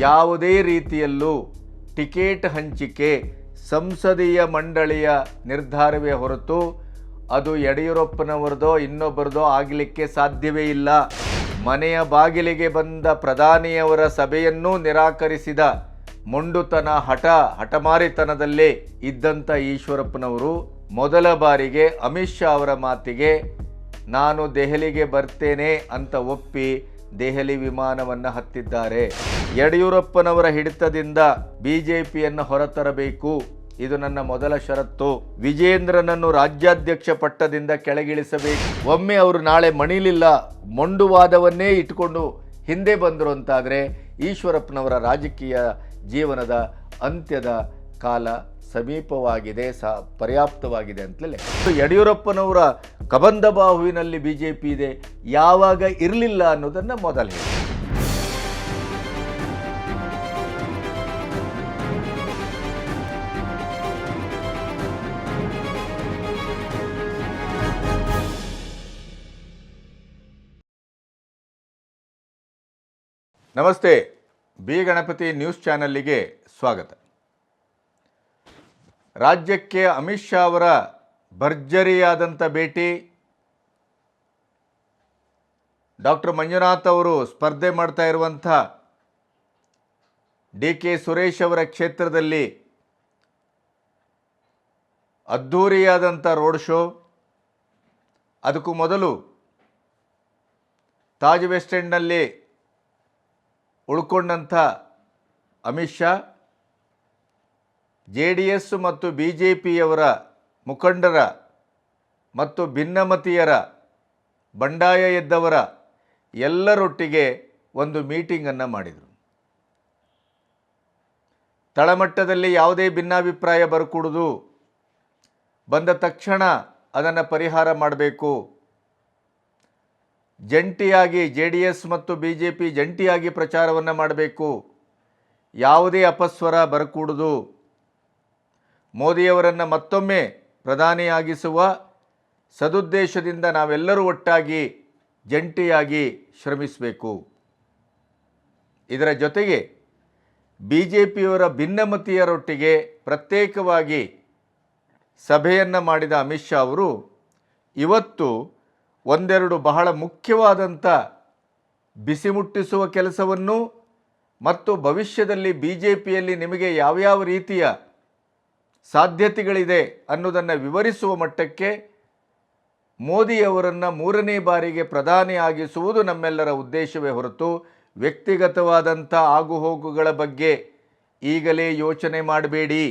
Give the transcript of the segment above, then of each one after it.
ಯಾವುದೇ ರೀತಿಯಲ್ಲೂ ಟಿಕೆಟ್ ಹಂಚಿಕೆ ಸಂಸದೀಯ ಮಂಡಳಿಯ ನಿರ್ಧಾರವೇ ಹೊರತು ಅದು ಯಡಿಯೂರಪ್ಪನವರದೋ ಇನ್ನೊಬ್ಬರದೋ ಆಗಲಿಕ್ಕೆ ಸಾಧ್ಯವೇ ಇಲ್ಲ. ಮನೆಯ ಬಾಗಿಲಿಗೆ ಬಂದ ಪ್ರಧಾನಿಯವರ ಸಭೆಯನ್ನೂ ನಿರಾಕರಿಸಿದ ಮೊಂಡುತನ ಹಠಮಾರಿತನದಲ್ಲೇ ಇದ್ದಂಥ ಈಶ್ವರಪ್ಪನವರು ಮೊದಲ ಬಾರಿಗೆ ಅಮಿತ್ ಶಾ ಅವರ ಮಾತಿಗೆ ನಾನು ದೆಹಲಿಗೆ ಬರ್ತೇನೆ ಅಂತ ಒಪ್ಪಿ ದೆಹಲಿ ವಿಮಾನವನ್ನು ಹತ್ತಿದ್ದಾರೆ. ಯಡಿಯೂರಪ್ಪನವರ ಹಿಡಿತದಿಂದ ಬಿಜೆಪಿಯನ್ನು ಹೊರತರಬೇಕು, ಇದು ನನ್ನ ಮೊದಲ ಷರತ್ತು. ವಿಜೇಂದ್ರನನ್ನು ರಾಜ್ಯಾಧ್ಯಕ್ಷ ಪಟ್ಟದಿಂದ ಕೆಳಗಿಳಿಸಬೇಕು. ಒಮ್ಮೆ ಅವರು ನಾಳೆ ಮಣಿಲಿಲ್ಲ, ಮೊಂಡುವಾದವನ್ನೇ ಇಟ್ಟುಕೊಂಡು ಹಿಂದೆ ಬಂದರು ಅಂತಾದರೆ ಈಶ್ವರಪ್ಪನವರ ರಾಜಕೀಯ ಜೀವನದ ಅಂತ್ಯದ ಕಾಲ ಸಮೀಪವಾಗಿದೆ, ಪರ್ಯಾಪ್ತವಾಗಿದೆ ಅಂತಲೇ. ಯಡಿಯೂರಪ್ಪನವರ ಕಬಂಧ ಬಾಹುವಿನಲ್ಲಿ ಬಿಜೆಪಿ ಇದೆ, ಯಾವಾಗ ಇರಲಿಲ್ಲ ಅನ್ನೋದನ್ನು ಮೊದಲು ಹೇಳಿ. ನಮಸ್ತೆ, ಬಿ ಗಣಪತಿ ನ್ಯೂಸ್ ಚಾನಲ್ಗೆ ಸ್ವಾಗತ. ರಾಜ್ಯಕ್ಕೆ ಅಮಿತ್ ಶಾ ಅವರ ಭರ್ಜರಿಯಾದಂಥ ಭೇಟಿ, ಡಾಕ್ಟರ್ ಮಂಜುನಾಥ್ ಅವರು ಸ್ಪರ್ಧೆ ಮಾಡ್ತಾ ಇರುವಂಥ ಡಿ.ಕೆ. ಸುರೇಶ್ ಅವರ ಕ್ಷೇತ್ರದಲ್ಲಿ ಅದ್ಧೂರಿಯಾದಂಥ ರೋಡ್ ಶೋ. ಅದಕ್ಕೂ ಮೊದಲು ತಾಜ್ ವೆಸ್ಟ್ ಎಂಡ್ನಲ್ಲಿ ಉಳ್ಕೊಂಡಂಥ ಅಮಿತ್ ಶಾ JDS ಮತ್ತು BJPಯವರ ಮುಖಂಡರ ಮತ್ತು ಭಿನ್ನಮತೀಯರ ಬಂಡಾಯ ಎದ್ದವರ ಎಲ್ಲರೊಟ್ಟಿಗೆ ಒಂದು ಮೀಟಿಂಗನ್ನು ಮಾಡಿದರು. ತಳಮಟ್ಟದಲ್ಲಿ ಯಾವುದೇ ಭಿನ್ನಾಭಿಪ್ರಾಯ ಬರಕೂಡದು, ಬಂದ ತಕ್ಷಣ ಅದನ್ನು ಪರಿಹಾರ ಮಾಡಬೇಕು. ಜಂಟಿಯಾಗಿ JDS ಮತ್ತು BJP ಜಂಟಿಯಾಗಿ ಪ್ರಚಾರವನ್ನು ಮಾಡಬೇಕು. ಯಾವುದೇ ಅಪಸ್ವರ ಬರಕೂಡದು. ಮೋದಿಯವರನ್ನು ಮತ್ತೊಮ್ಮೆ ಪ್ರಧಾನಿಯಾಗಿಸುವ ಸದುದ್ದೇಶದಿಂದ ನಾವೆಲ್ಲರೂ ಒಟ್ಟಾಗಿ ಜಂಟಿಯಾಗಿ ಶ್ರಮಿಸಬೇಕು. ಇದರ ಜೊತೆಗೆ BJPಯವರ ಭಿನ್ನಮತೀಯರೊಟ್ಟಿಗೆ ಪ್ರತ್ಯೇಕವಾಗಿ ಸಭೆಯನ್ನು ಮಾಡಿದ ಅಮಿತ್ ಶಾ ಅವರು ಇವತ್ತು ಒಂದೆರಡು ಬಹಳ ಮುಖ್ಯವಾದಂಥ ಬಿಸಿ ಮುಟ್ಟಿಸುವ ಕೆಲಸವನ್ನು ಮತ್ತು ಭವಿಷ್ಯದಲ್ಲಿ BJPಯಲ್ಲಿ ನಿಮಗೆ ಯಾವ್ಯಾವ ರೀತಿಯ ಸಾಧ್ಯತೆಗಳಿದೆ ಅನ್ನೋದನ್ನು ವಿವರಿಸುವ ಮಟ್ಟಕ್ಕೆ ಮೋದಿಯವರನ್ನು ಮೂರನೇ ಬಾರಿಗೆ ಪ್ರಧಾನಿಯಾಗಿಸುವುದು ನಮ್ಮೆಲ್ಲರ ಉದ್ದೇಶವೇ ಹೊರತು ವ್ಯಕ್ತಿಗತವಾದಂಥ ಆಗುಹೋಗುಗಳ ಬಗ್ಗೆ ಈಗಲೇ ಯೋಚನೆ ಮಾಡಬೇಡಿ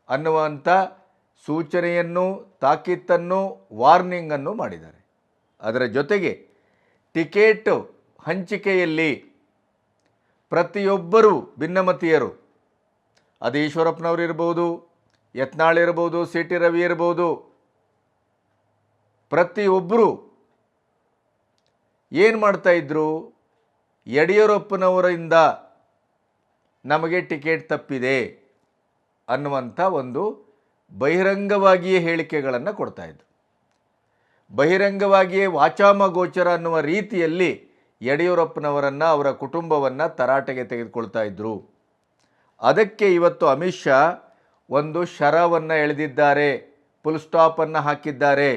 ಅನ್ನುವಂಥ ಸೂಚನೆಯನ್ನು, ತಾಕೀತನ್ನು, ವಾರ್ನಿಂಗನ್ನು ಮಾಡಿದ್ದಾರೆ. ಅದರ ಜೊತೆಗೆ ಟಿಕೆಟ್ ಹಂಚಿಕೆಯಲ್ಲಿ ಪ್ರತಿಯೊಬ್ಬರೂ ಭಿನ್ನಮತೀಯರು, ಅದು ಈಶ್ವರಪ್ಪನವರು ಇರ್ಬೋದು, ಯತ್ನಾಳ್ ಇರ್ಬೋದು, CT ರವಿ ಇರ್ಬೋದು, ಪ್ರತಿಯೊಬ್ಬರು ಏನು ಮಾಡ್ತಾಯಿದ್ರು, ಯಡಿಯೂರಪ್ಪನವರಿಂದ ನಮಗೆ ಟಿಕೆಟ್ ತಪ್ಪಿದೆ ಅನ್ನುವಂಥ ಒಂದು ಬಹಿರಂಗವಾಗಿಯೇ ಹೇಳಿಕೆಗಳನ್ನು ಕೊಡ್ತಾಯಿದ್ರು. ಬಹಿರಂಗವಾಗಿಯೇ ವಾಚಾಮಗೋಚರ ಅನ್ನುವ ರೀತಿಯಲ್ಲಿ ಯಡಿಯೂರಪ್ಪನವರನ್ನು, ಅವರ ಕುಟುಂಬವನ್ನು ತರಾಟೆಗೆ ತೆಗೆದುಕೊಳ್ತಾ ಇದ್ದರು. ಅದಕ್ಕೆ ಇವತ್ತು ಅಮಿತ್ ಶಾ ಒಂದು ಶರವನ್ನು ಎಳೆದಿದ್ದಾರೆ, ಫುಲ್ ಸ್ಟಾಪನ್ನು ಹಾಕಿದ್ದಾರೆ.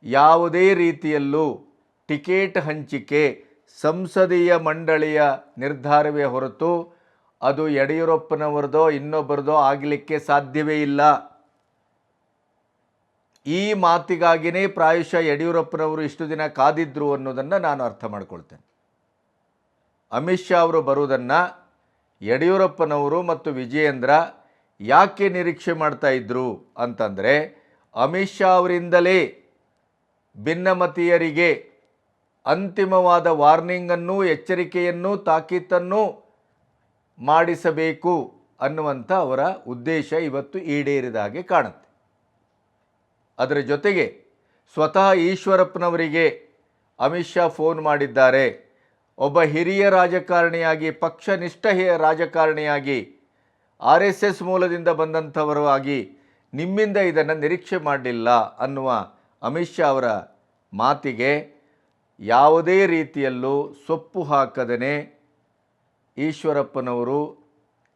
ಯಾವುದೇ ರೀತಿಯಲ್ಲೂ ಟಿಕೆಟ್ ಹಂಚಿಕೆ ಸಂಸದೀಯ ಮಂಡಳಿಯ ನಿರ್ಧಾರವೇ ಹೊರತು ಅದು ಯಡಿಯೂರಪ್ಪನವರದೋ ಇನ್ನೊಬ್ಬರದೋ ಆಗಲಿಕ್ಕೆ ಸಾಧ್ಯವೇ ಇಲ್ಲ. ಈ ಮಾತಿಗಾಗಿಯೇ ಪ್ರಾಯಶಃ ಯಡಿಯೂರಪ್ಪನವರು ಇಷ್ಟು ದಿನ ಕಾದಿದ್ರು ಅನ್ನೋದನ್ನು ನಾನು ಅರ್ಥ ಮಾಡ್ಕೊಳ್ತೇನೆ. ಅಮಿತ್ ಶಾ ಅವರು ಬರುವುದನ್ನು ಯಡಿಯೂರಪ್ಪನವರು ಮತ್ತು ವಿಜಯೇಂದ್ರ ಯಾಕೆ ನಿರೀಕ್ಷೆ ಮಾಡ್ತಾ ಇದ್ರು ಅಂತಂದರೆ, ಅಮಿತ್ ಶಾ ಅವರಿಂದಲೇ ಭಿನ್ನಮತೀಯರಿಗೆ ಅಂತಿಮವಾದ ವಾರ್ನಿಂಗನ್ನು, ಎಚ್ಚರಿಕೆಯನ್ನು, ತಾಕೀತನ್ನು ಮಾಡಿಸಬೇಕು ಅನ್ನುವಂಥ ಅವರ ಉದ್ದೇಶ ಇವತ್ತು ಈಡೇರಿದ ಹಾಗೆ ಕಾಣುತ್ತೆ. ಅದರ ಜೊತೆಗೆ ಸ್ವತಃ ಈಶ್ವರಪ್ಪನವರಿಗೆ ಅಮಿತ್ ಶಾ ಫೋನ್ ಮಾಡಿದ್ದಾರೆ. ಒಬ್ಬ ಹಿರಿಯ ರಾಜಕಾರಣಿಯಾಗಿ, ಪಕ್ಷನಿಷ್ಠ ರಾಜಕಾರಣಿಯಾಗಿ, RSS ಮೂಲದಿಂದ ಬಂದಂಥವರು ಆಗಿ ನಿಮ್ಮಿಂದ ಇದನ್ನು ನಿರೀಕ್ಷೆ ಮಾಡಲಿಲ್ಲ ಅನ್ನುವ ಅಮಿತ್ ಶಾ ಅವರ ಮಾತಿಗೆ ಯಾವುದೇ ರೀತಿಯಲ್ಲೂ ಸೊಪ್ಪು ಹಾಕದೇ ಈಶ್ವರಪ್ಪನವರು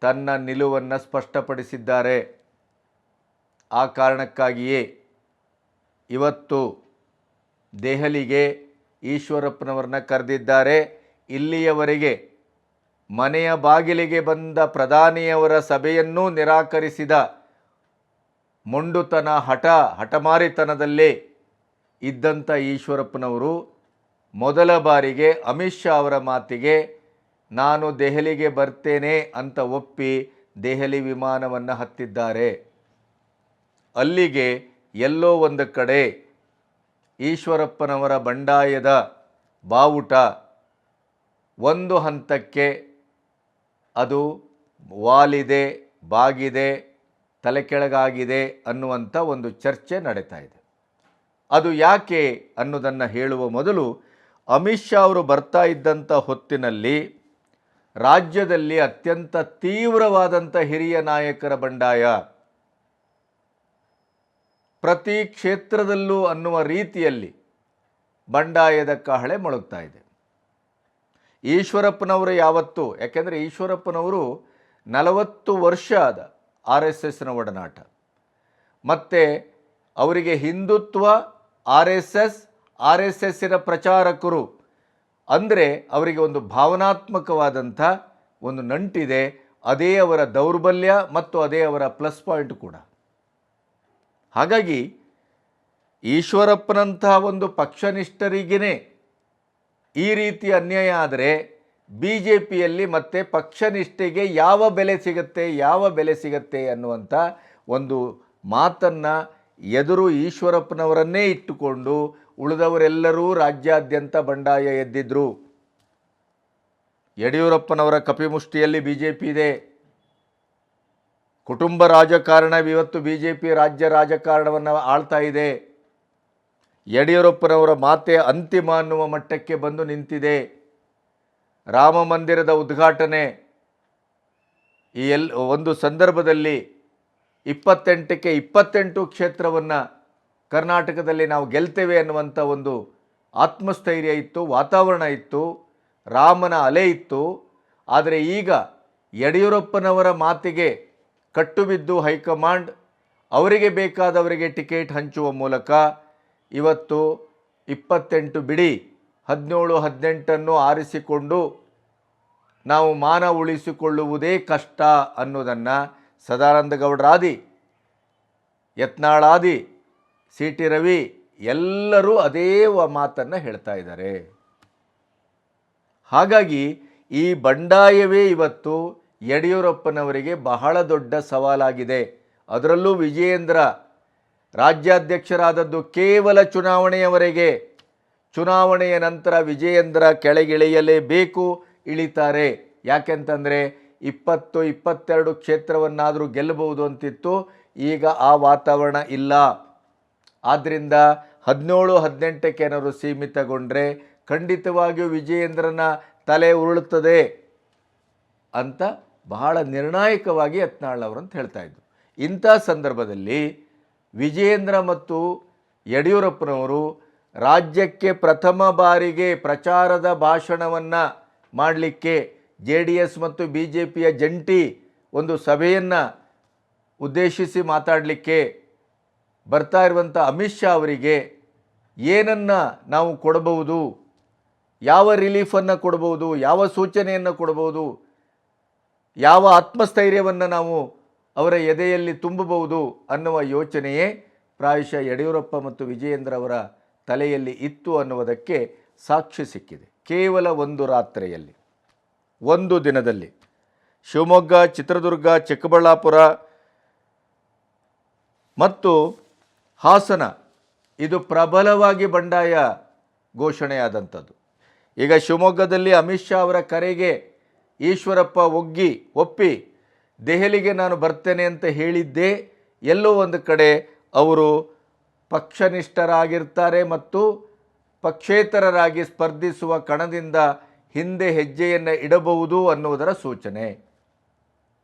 ತನ್ನ ನಿಲುವನ್ನು ಸ್ಪಷ್ಟಪಡಿಸಿದ್ದಾರೆ. ಆ ಕಾರಣಕ್ಕಾಗಿಯೇ ಇವತ್ತು ದೆಹಲಿಗೆ ಈಶ್ವರಪ್ಪನವರನ್ನ ಕರೆದಿದ್ದಾರೆ. ಇಲ್ಲಿಯವರೆಗೆ ಮನೆಯ ಬಾಗಿಲಿಗೆ ಬಂದ ಪ್ರಧಾನಿಯವರ ಸಭೆಯನ್ನೂ ನಿರಾಕರಿಸಿದ ಮೊಂಡುತನ ಹಠಮಾರಿತನದಲ್ಲೇ ಇದ್ದಂಥ ಈಶ್ವರಪ್ಪನವರು ಮೊದಲ ಬಾರಿಗೆ ಅಮಿತ್ ಶಾ ಅವರ ಮಾತಿಗೆ ನಾನು ದೆಹಲಿಗೆ ಬರ್ತೇನೆ ಅಂತ ಒಪ್ಪಿ ದೆಹಲಿ ವಿಮಾನವನ್ನು ಹತ್ತಿದ್ದಾರೆ. ಅಲ್ಲಿಗೆ ಎಲ್ಲೋ ಒಂದು ಕಡೆ ಈಶ್ವರಪ್ಪನವರ ಬಂಡಾಯದ ಬಾವುಟ ಒಂದು ಹಂತಕ್ಕೆ ಅದು ವಾಲಿದೆ, ಬಾಗಿದೆ, ತಲೆ ಕೆಳಗಾಗಿದೆ ಅನ್ನುವಂಥ ಒಂದು ಚರ್ಚೆ ನಡೀತಾ ಇದೆ. ಅದು ಯಾಕೆ ಅನ್ನೋದನ್ನು ಹೇಳುವ ಮೊದಲು ಅಮಿತ್ ಶಾ ಅವರು ಬರ್ತಾ ಇದ್ದಂಥ ಹೊತ್ತಿನಲ್ಲಿ ರಾಜ್ಯದಲ್ಲಿ ಅತ್ಯಂತ ತೀವ್ರವಾದಂಥ ಹಿರಿಯ ನಾಯಕರ ಬಂಡಾಯ, ಪ್ರತಿ ಕ್ಷೇತ್ರದಲ್ಲೂ ಅನ್ನುವ ರೀತಿಯಲ್ಲಿ ಬಂಡಾಯದ ಕಹಳೆ ಮೊಳಗ್ತಾ ಇದೆ. ಈಶ್ವರಪ್ಪನವರು ಯಾವತ್ತೂ, ಯಾಕೆಂದರೆ ಈಶ್ವರಪ್ಪನವರು 40 ವರ್ಷ ಆದ RSSನ ಒಡನಾಟ, ಮತ್ತು ಅವರಿಗೆ ಹಿಂದುತ್ವ, RSSನ ಪ್ರಚಾರಕರು ಅಂದರೆ ಅವರಿಗೆ ಒಂದು ಭಾವನಾತ್ಮಕವಾದಂಥ ಒಂದು ನಂಟಿದೆ. ಅದೇ ಅವರ ದೌರ್ಬಲ್ಯ ಮತ್ತು ಅದೇ ಅವರ ಪ್ಲಸ್ ಪಾಯಿಂಟ್ ಕೂಡ. ಹಾಗಾಗಿ ಈಶ್ವರಪ್ಪನಂತಹ ಒಂದು ಪಕ್ಷನಿಷ್ಠರಿಗೇ ಈ ರೀತಿ ಅನ್ಯಾಯ ಆದರೆ BJPಯಲ್ಲಿ ಮತ್ತೆ ಪಕ್ಷನಿಷ್ಠೆಗೆ ಯಾವ ಬೆಲೆ ಸಿಗುತ್ತೆ ಅನ್ನುವಂಥ ಒಂದು ಮಾತನ್ನು ಎದುರು ಈಶ್ವರಪ್ಪನವರನ್ನೇ ಇಟ್ಟುಕೊಂಡು ಉಳಿದವರೆಲ್ಲರೂ ರಾಜ್ಯಾದ್ಯಂತ ಬಂಡಾಯ ಎದ್ದಿದ್ರು. ಯಡಿಯೂರಪ್ಪನವರ ಕಪಿಮುಷ್ಟಿಯಲ್ಲಿ BJP ಇದೆ. ಕುಟುಂಬ ರಾಜಕಾರಣ ಇವತ್ತು BJP ರಾಜ್ಯ ರಾಜಕಾರಣವನ್ನು ಆಳ್ತಾ ಇದೆ. ಯಡಿಯೂರಪ್ಪನವರ ಮಾತೆ ಅಂತಿಮ ಅನ್ನುವ ಮಟ್ಟಕ್ಕೆ ಬಂದು ನಿಂತಿದೆ. ರಾಮ ಮಂದಿರದ ಉದ್ಘಾಟನೆ ಈ ಒಂದು ಸಂದರ್ಭದಲ್ಲಿ 28ಕ್ಕೆ 28 ಕ್ಷೇತ್ರವನ್ನು ಕರ್ನಾಟಕದಲ್ಲಿ ನಾವು ಗೆಲ್ತೇವೆ ಅನ್ನುವಂಥ ಒಂದು ಆತ್ಮಸ್ಥೈರ್ಯ ಇತ್ತು, ವಾತಾವರಣ ಇತ್ತು, ರಾಮನ ಅಲೆ ಇತ್ತು. ಆದರೆ ಈಗ ಯಡಿಯೂರಪ್ಪನವರ ಮಾತಿಗೆ ಕಟ್ಟುಬಿದ್ದು ಹೈಕಮಾಂಡ್ ಅವರಿಗೆ ಬೇಕಾದವರಿಗೆ ಟಿಕೆಟ್ ಹಂಚುವ ಮೂಲಕ ಇವತ್ತು 28 ಬಿಡಿ 17, 18 ಆರಿಸಿಕೊಂಡು ನಾವು ಮಾನ ಉಳಿಸಿಕೊಳ್ಳುವುದೇ ಕಷ್ಟ ಅನ್ನೋದನ್ನು ಸದಾನಂದ ಗೌಡರಾದಿ, ಯತ್ನಾಳಾದಿ, CT ರವಿ ಎಲ್ಲರೂ ಅದೇ ಮಾತನ್ನು ಹೇಳ್ತಾ ಇದ್ದಾರೆ. ಹಾಗಾಗಿ ಈ ಬಂಡಾಯವೇ ಇವತ್ತು ಯಡಿಯೂರಪ್ಪನವರಿಗೆ ಬಹಳ ದೊಡ್ಡ ಸವಾಲಾಗಿದೆ. ಅದರಲ್ಲೂ ವಿಜಯೇಂದ್ರ ರಾಜ್ಯಾಧ್ಯಕ್ಷರಾದದ್ದು ಕೇವಲ ಚುನಾವಣೆಯವರೆಗೆ. ಚುನಾವಣೆಯ ನಂತರ ವಿಜಯೇಂದ್ರ ಕೆಳಗಿಳಿಯಲೇಬೇಕು, ಇಳಿತಾರೆ. ಯಾಕೆಂತಂದರೆ 20-22 ಕ್ಷೇತ್ರವನ್ನಾದರೂ ಗೆಲ್ಲಬಹುದು ಅಂತಿತ್ತು. ಈಗ ಆ ವಾತಾವರಣ ಇಲ್ಲ. ಆದ್ದರಿಂದ 17-18ಕ್ಕೆ ಏನಾದರೂ ಸೀಮಿತಗೊಂಡ್ರೆ ಖಂಡಿತವಾಗಿಯೂ ವಿಜಯೇಂದ್ರನ ತಲೆ ಉರುಳುತ್ತದೆ ಅಂತ ಬಹಳ ನಿರ್ಣಾಯಕವಾಗಿ ಯತ್ನಾಳ್ ಹೇಳ್ತಾ ಇದ್ರು. ಇಂಥ ಸಂದರ್ಭದಲ್ಲಿ ವಿಜಯೇಂದ್ರ ಮತ್ತು ಯಡಿಯೂರಪ್ಪನವರು ರಾಜ್ಯಕ್ಕೆ ಪ್ರಥಮ ಬಾರಿಗೆ ಪ್ರಚಾರದ ಭಾಷಣವನ್ನು ಮಾಡಲಿಕ್ಕೆ JDS ಮತ್ತು BJPಯ ಜಂಟಿ ಒಂದು ಸಭೆಯನ್ನು ಉದ್ದೇಶಿಸಿ ಮಾತಾಡಲಿಕ್ಕೆ ಬರ್ತಾ ಇರುವಂಥ ಅಮಿತ್ ಶಾ ಅವರಿಗೆ ಏನನ್ನು ನಾವು ಕೊಡಬಹುದು, ಯಾವ ರಿಲೀಫನ್ನು ಕೊಡಬಹುದು, ಯಾವ ಸೂಚನೆಯನ್ನು ಕೊಡಬಹುದು, ಯಾವ ಆತ್ಮಸ್ಥೈರ್ಯವನ್ನು ನಾವು ಅವರ ಎದೆಯಲ್ಲಿ ತುಂಬಬಹುದು ಅನ್ನುವ ಯೋಚನೆಯೇ ಪ್ರಾಯಶಃ ಯಡಿಯೂರಪ್ಪ ಮತ್ತು ವಿಜಯೇಂದ್ರ ಅವರ ತಲೆಯಲ್ಲಿ ಇತ್ತು ಅನ್ನುವುದಕ್ಕೆ ಸಾಕ್ಷಿ ಸಿಕ್ಕಿದೆ. ಕೇವಲ ಒಂದು ರಾತ್ರಿಯಲ್ಲಿ, ಒಂದು ದಿನದಲ್ಲಿ ಶಿವಮೊಗ್ಗ, ಚಿತ್ರದುರ್ಗ, ಚಿಕ್ಕಬಳ್ಳಾಪುರ ಮತ್ತು ಹಾಸನ ಇದು ಪ್ರಬಲವಾಗಿ ಬಂಡಾಯ ಘೋಷಣೆಯಾದಂಥದ್ದು. ಈಗ ಶಿವಮೊಗ್ಗದಲ್ಲಿ ಅಮಿತ್ ಶಾ ಅವರ ಕರೆಗೆ ಈಶ್ವರಪ್ಪ ಒಪ್ಪಿ ದೆಹಲಿಗೆ ನಾನು ಬರ್ತೇನೆ ಅಂತ ಹೇಳಿದ್ದೇ ಎಲ್ಲೋ ಒಂದು ಕಡೆ ಅವರು ಪಕ್ಷನಿಷ್ಠರಾಗಿರ್ತಾರೆ ಮತ್ತು ಪಕ್ಷೇತರರಾಗಿ ಸ್ಪರ್ಧಿಸುವ ಕಣದಿಂದ ಹಿಂದೆ ಹೆಜ್ಜೆಯನ್ನು ಇಡಬಹುದು ಅನ್ನುವುದರ ಸೂಚನೆ.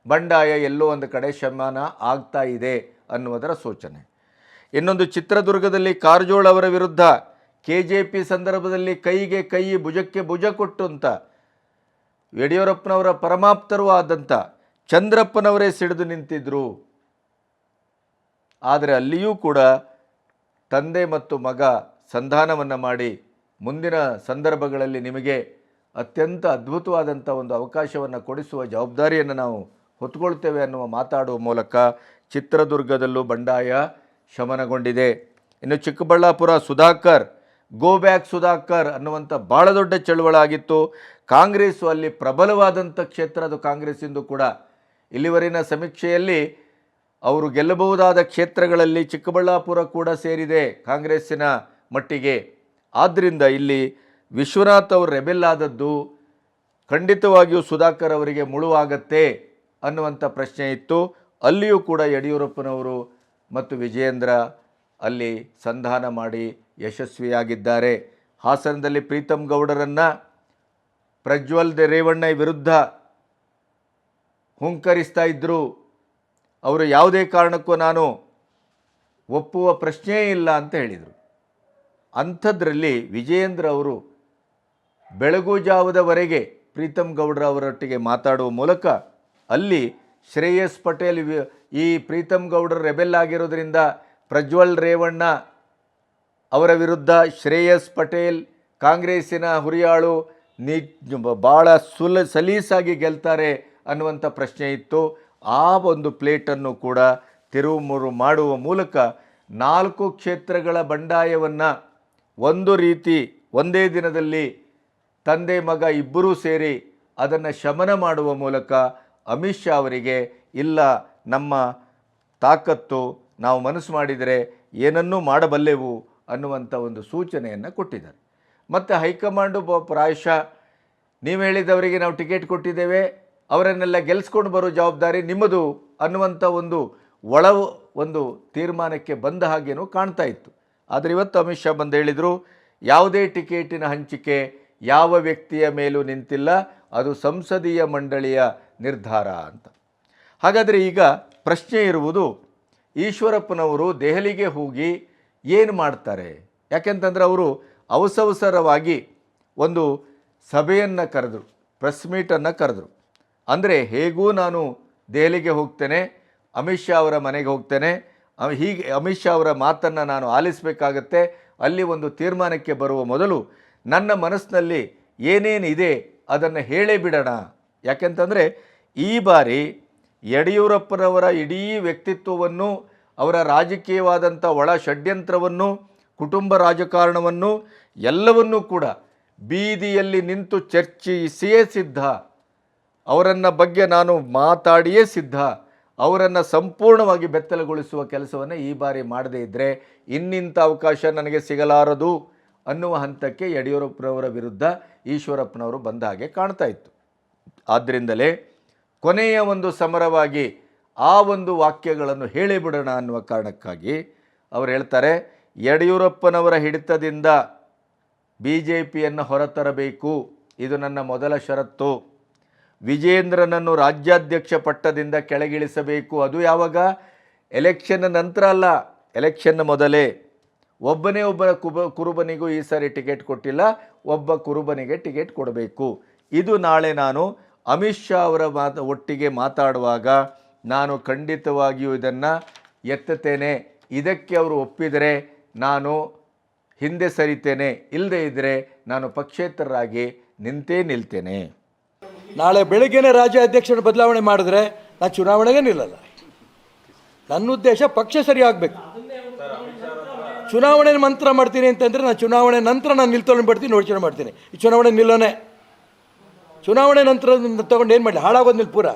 ಬಂಡಾಯ ಎಲ್ಲೋ ಒಂದು ಕಡೆ ಶಮನ ಆಗ್ತಾ ಇದೆ ಅನ್ನುವುದರ ಸೂಚನೆ. ಇನ್ನೊಂದು, ಚಿತ್ರದುರ್ಗದಲ್ಲಿ ಕಾರಜೋಳ ಅವರ ವಿರುದ್ಧ KJP ಸಂದರ್ಭದಲ್ಲಿ ಕೈಗೆ ಕೈ ಭುಜಕ್ಕೆ ಭುಜ ಕೊಟ್ಟು ಅಂತ ಯಡಿಯೂರಪ್ಪನವರ ಪರಮಾಪ್ತರೂ ಆದಂಥ ಚಂದ್ರಪ್ಪನವರೇ ಸಿಡಿದು ನಿಂತಿದ್ದರು. ಆದರೆ ಅಲ್ಲಿಯೂ ಕೂಡ ತಂದೆ ಮತ್ತು ಮಗ ಸಂಧಾನವನ್ನು ಮಾಡಿ ಮುಂದಿನ ಸಂದರ್ಭಗಳಲ್ಲಿ ನಿಮಗೆ ಅತ್ಯಂತ ಅದ್ಭುತವಾದಂಥ ಒಂದು ಅವಕಾಶವನ್ನು ಕೊಡಿಸುವ ಜವಾಬ್ದಾರಿಯನ್ನು ನಾವು ಹೊತ್ತುಕೊಳ್ತೇವೆ ಅನ್ನುವ ಮಾತಾಡುವ ಮೂಲಕ ಚಿತ್ರದುರ್ಗದಲ್ಲೂ ಬಂಡಾಯ ಶಮನಗೊಂಡಿದೆ. ಇನ್ನು ಚಿಕ್ಕಬಳ್ಳಾಪುರ ಸುಧಾಕರ್, ಗೋ ಬ್ಯಾಕ್ ಸುಧಾಕರ್ ಅನ್ನುವಂಥ ಭಾಳ ದೊಡ್ಡ ಚಳುವಳಿ ಆಗಿತ್ತು. ಕಾಂಗ್ರೆಸ್ಸು ಅಲ್ಲಿ ಪ್ರಬಲವಾದಂಥ ಕ್ಷೇತ್ರ ಅದು ಕಾಂಗ್ರೆಸ್ಸಿಂದು ಕೂಡ. ಇಲ್ಲಿವರೆಗಿನ ಸಮೀಕ್ಷೆಯಲ್ಲಿ ಅವರು ಗೆಲ್ಲಬಹುದಾದ ಕ್ಷೇತ್ರಗಳಲ್ಲಿ ಚಿಕ್ಕಬಳ್ಳಾಪುರ ಕೂಡ ಸೇರಿದೆ ಕಾಂಗ್ರೆಸ್ಸಿನ ಮಟ್ಟಿಗೆ. ಆದ್ದರಿಂದ ಇಲ್ಲಿ ವಿಶ್ವನಾಥ್ ಅವರು ರೆಬೆಲ್ ಆದದ್ದು ಖಂಡಿತವಾಗಿಯೂ ಸುಧಾಕರ್ ಅವರಿಗೆ ಮುಳುವಾಗತ್ತೆ ಅನ್ನುವಂಥ ಪ್ರಶ್ನೆ ಇತ್ತು. ಅಲ್ಲಿಯೂ ಕೂಡ ಯಡಿಯೂರಪ್ಪನವರು ಮತ್ತು ವಿಜಯೇಂದ್ರ ಅಲ್ಲಿ ಸಂಧಾನ ಮಾಡಿ ಯಶಸ್ವಿಯಾಗಿದ್ದಾರೆ. ಹಾಸನದಲ್ಲಿ ಪ್ರೀತಂ ಗೌಡರನ್ನು ಪ್ರಜ್ವಲ್ ರೇವಣ್ಣ ವಿರುದ್ಧ ಹುಂಕರಿಸ್ತಾ ಇದ್ದರು. ಅವರು ಯಾವುದೇ ಕಾರಣಕ್ಕೂ ನಾನು ಒಪ್ಪುವ ಪ್ರಶ್ನೆಯೇ ಇಲ್ಲ ಅಂತ ಹೇಳಿದರು. ಅಂಥದ್ರಲ್ಲಿ ವಿಜಯೇಂದ್ರ ಅವರು ಬೆಳಗುಜಾವದವರೆಗೆ ಪ್ರೀತಂ ಗೌಡ್ರ ಅವರೊಟ್ಟಿಗೆ ಮಾತಾಡುವ ಮೂಲಕ ಅಲ್ಲಿ ಶ್ರೇಯಸ್ ಪಟೇಲ್ ಈ ಪ್ರೀತಂ ಗೌಡ್ರ ರೆಬೆಲ್ ಆಗಿರೋದ್ರಿಂದ ಪ್ರಜ್ವಲ್ ರೇವಣ್ಣ ಅವರ ವಿರುದ್ಧ ಶ್ರೇಯಸ್ ಪಟೇಲ್ ಕಾಂಗ್ರೆಸ್ಸಿನ ಹುರಿಯಾಳು ಭಾಳ ಸಲೀಸಾಗಿ ಗೆಲ್ತಾರೆ ಅನ್ನುವಂಥ ಪ್ರಶ್ನೆ ಇತ್ತು. ಆ ಒಂದು ಪ್ಲೇಟನ್ನು ಕೂಡ ತಿರುವುಮುರು ಮಾಡುವ ಮೂಲಕ 4 ಕ್ಷೇತ್ರಗಳ ಬಂಡಾಯವನ್ನು ಒಂದು ರೀತಿ ಒಂದೇ ದಿನದಲ್ಲಿ ತಂದೆ ಮಗ ಇಬ್ಬರೂ ಸೇರಿ ಅದನ್ನು ಶಮನ ಮಾಡುವ ಮೂಲಕ ಅಮಿತ್ ಶಾ ಅವರಿಗೆ ಇಲ್ಲ ನಮ್ಮ ತಾಕತ್ತು, ನಾವು ಮನಸ್ಸು ಮಾಡಿದರೆ ಏನನ್ನೂ ಮಾಡಬಲ್ಲೆವು ಅನ್ನುವಂಥ ಒಂದು ಸೂಚನೆಯನ್ನು ಕೊಟ್ಟಿದ್ದಾರೆ. ಮತ್ತು ಹೈಕಮಾಂಡು ಪ್ರಾಯಶಃ ನೀವು ಹೇಳಿದವರಿಗೆ ನಾವು ಟಿಕೆಟ್ ಕೊಟ್ಟಿದ್ದೇವೆ, ಅವರನ್ನೆಲ್ಲ ಗೆಲ್ಲಿಸ್ಕೊಂಡು ಬರೋ ಜವಾಬ್ದಾರಿ ನಿಮ್ಮದು ಅನ್ನುವಂಥ ಒಂದು ತೀರ್ಮಾನಕ್ಕೆ ಬಂದ ಹಾಗೇನೂ ಕಾಣ್ತಾ ಇತ್ತು. ಆದರೆ ಇವತ್ತು ಅಮಿತ್ ಶಾ ಬಂದು ಹೇಳಿದರು, ಯಾವುದೇ ಟಿಕೆಟಿನ ಹಂಚಿಕೆ ಯಾವ ವ್ಯಕ್ತಿಯ ಮೇಲೂ ನಿಂತಿಲ್ಲ, ಅದು ಸಂಸದೀಯ ಮಂಡಳಿಯ ನಿರ್ಧಾರ ಅಂತ. ಹಾಗಾದರೆ ಈಗ ಪ್ರಶ್ನೆ ಇರುವುದು, ಈಶ್ವರಪ್ಪನವರು ದೆಹಲಿಗೆ ಹೋಗಿ ಏನು ಮಾಡ್ತಾರೆ? ಯಾಕೆಂತಂದರೆ ಅವರು ಅವಸರವಾಗಿ ಒಂದು ಸಭೆಯನ್ನು ಕರೆದರು, ಪ್ರೆಸ್ ಮೀಟನ್ನು ಕರೆದರು. ಅಂದರೆ ಹೇಗೂ ನಾನು ದೆಹಲಿಗೆ ಹೋಗ್ತೇನೆ, ಅಮಿತ್ ಶಾ ಅವರ ಮನೆಗೆ ಹೋಗ್ತೇನೆ, ಹೀಗೆ ಅಮಿತ್ ಶಾ ಅವರ ಮಾತನ್ನು ನಾನು ಆಲಿಸಬೇಕಾಗತ್ತೆ, ಅಲ್ಲಿ ಒಂದು ತೀರ್ಮಾನಕ್ಕೆ ಬರುವ ಮೊದಲು ನನ್ನ ಮನಸ್ಸಿನಲ್ಲಿ ಏನೇನಿದೆ ಅದನ್ನು ಹೇಳೇ ಬಿಡೋಣ. ಯಾಕೆಂತಂದರೆ ಈ ಬಾರಿ ಯಡಿಯೂರಪ್ಪನವರ ಇಡೀ ವ್ಯಕ್ತಿತ್ವವನ್ನು, ಅವರ ರಾಜಕೀಯವಾದಂಥ ಒಳ ಷಡ್ಯಂತ್ರವನ್ನು, ಕುಟುಂಬ ರಾಜಕಾರಣವನ್ನು ಎಲ್ಲವನ್ನೂ ಕೂಡ ಬೀದಿಯಲ್ಲಿ ನಿಂತು ಚರ್ಚಿಸಿಯೇ ಸಿದ್ಧ, ಅವರನ್ನ ಬಗ್ಗೆ ನಾನು ಮಾತಾಡಿಯೇ ಸಿದ್ಧ, ಅವರನ್ನು ಸಂಪೂರ್ಣವಾಗಿ ಬೆತ್ತಲಗೊಳಿಸುವ ಕೆಲಸವನ್ನು ಈ ಬಾರಿ ಮಾಡದೇ ಇದ್ದರೆ ಇನ್ನಿಂಥ ಅವಕಾಶ ನನಗೆ ಸಿಗಲಾರದು ಅನ್ನುವ ಹಂತಕ್ಕೆ ಯಡಿಯೂರಪ್ಪನವರ ವಿರುದ್ಧ ಈಶ್ವರಪ್ಪನವರು ಬಂದ ಹಾಗೆ ಕಾಣ್ತಾ ಇತ್ತು. ಆದ್ದರಿಂದಲೇ ಕೊನೆಯ ಒಂದು ಸಮರವಾಗಿ ಆ ಒಂದು ವಾಕ್ಯಗಳನ್ನು ಹೇಳಿಬಿಡೋಣ ಅನ್ನುವ ಕಾರಣಕ್ಕಾಗಿ ಅವರು ಹೇಳ್ತಾರೆ, ಯಡಿಯೂರಪ್ಪನವರ ಹಿಡಿತದಿಂದ BJPಯನ್ನು ಹೊರತರಬೇಕು, ಇದು ನನ್ನ ಮೊದಲ ಷರತ್ತು. ವಿಜೇಂದ್ರನನ್ನು ರಾಜ್ಯಾಧ್ಯಕ್ಷ ಪಟ್ಟದಿಂದ ಕೆಳಗಿಳಿಸಬೇಕು. ಅದು ಯಾವಾಗ? ಎಲೆಕ್ಷನ್ ನಂತರ ಅಲ್ಲ, ಎಲೆಕ್ಷನ್ ಮೊದಲೇ. ಒಬ್ಬನೇ ಒಬ್ಬ ಕುರುಬನಿಗೂ ಈ ಸಾರಿ ಟಿಕೆಟ್ ಕೊಟ್ಟಿಲ್ಲ, ಒಬ್ಬ ಕುರುಬನಿಗೆ ಟಿಕೆಟ್ ಕೊಡಬೇಕು. ಇದು ನಾಳೆ ನಾನು ಅಮಿತ್ ಶಾ ಅವರ ಒಟ್ಟಿಗೆ ಮಾತಾಡುವಾಗ ನಾನು ಖಂಡಿತವಾಗಿಯೂ ಇದನ್ನು ಎತ್ತುತ್ತೇನೆ. ಇದಕ್ಕೆ ಅವರು ಒಪ್ಪಿದರೆ ನಾನು ಹಿಂದೆ ಸರಿತೇನೆ, ಇಲ್ಲದೇ ಇದ್ದರೆ ನಾನು ಪಕ್ಷೇತರರಾಗಿ ನಿಲ್ತೇನೆ. ನಾಳೆ ಬೆಳಗ್ಗೆನೇ ರಾಜ್ಯ ಅಧ್ಯಕ್ಷರ ಬದಲಾವಣೆ ಮಾಡಿದ್ರೆ ನಾನು ಚುನಾವಣೆಗೆ ನಿಲ್ಲಲ್ಲ. ನನ್ನ ಉದ್ದೇಶ ಪಕ್ಷ ಸರಿ ಆಗಬೇಕು. ಚುನಾವಣೆ ಮಂತ್ರ ಮಾಡ್ತೀನಿ ಅಂತಂದರೆ ನಾನು ಚುನಾವಣೆ ನಂತರ ನಾನು ನಿಲ್ತೊಳ್ಳಿ ಬಿಡ್ತೀನಿ, ಯೋಚನೆ ಮಾಡ್ತೀನಿ. ಈ ಚುನಾವಣೆ ನಿಲ್ಲೋನೆ, ಚುನಾವಣೆ ನಂತರ ತೊಗೊಂಡು ಏನು ಮಾಡಲಿ, ಹಾಳಾಗೋದು ಪೂರ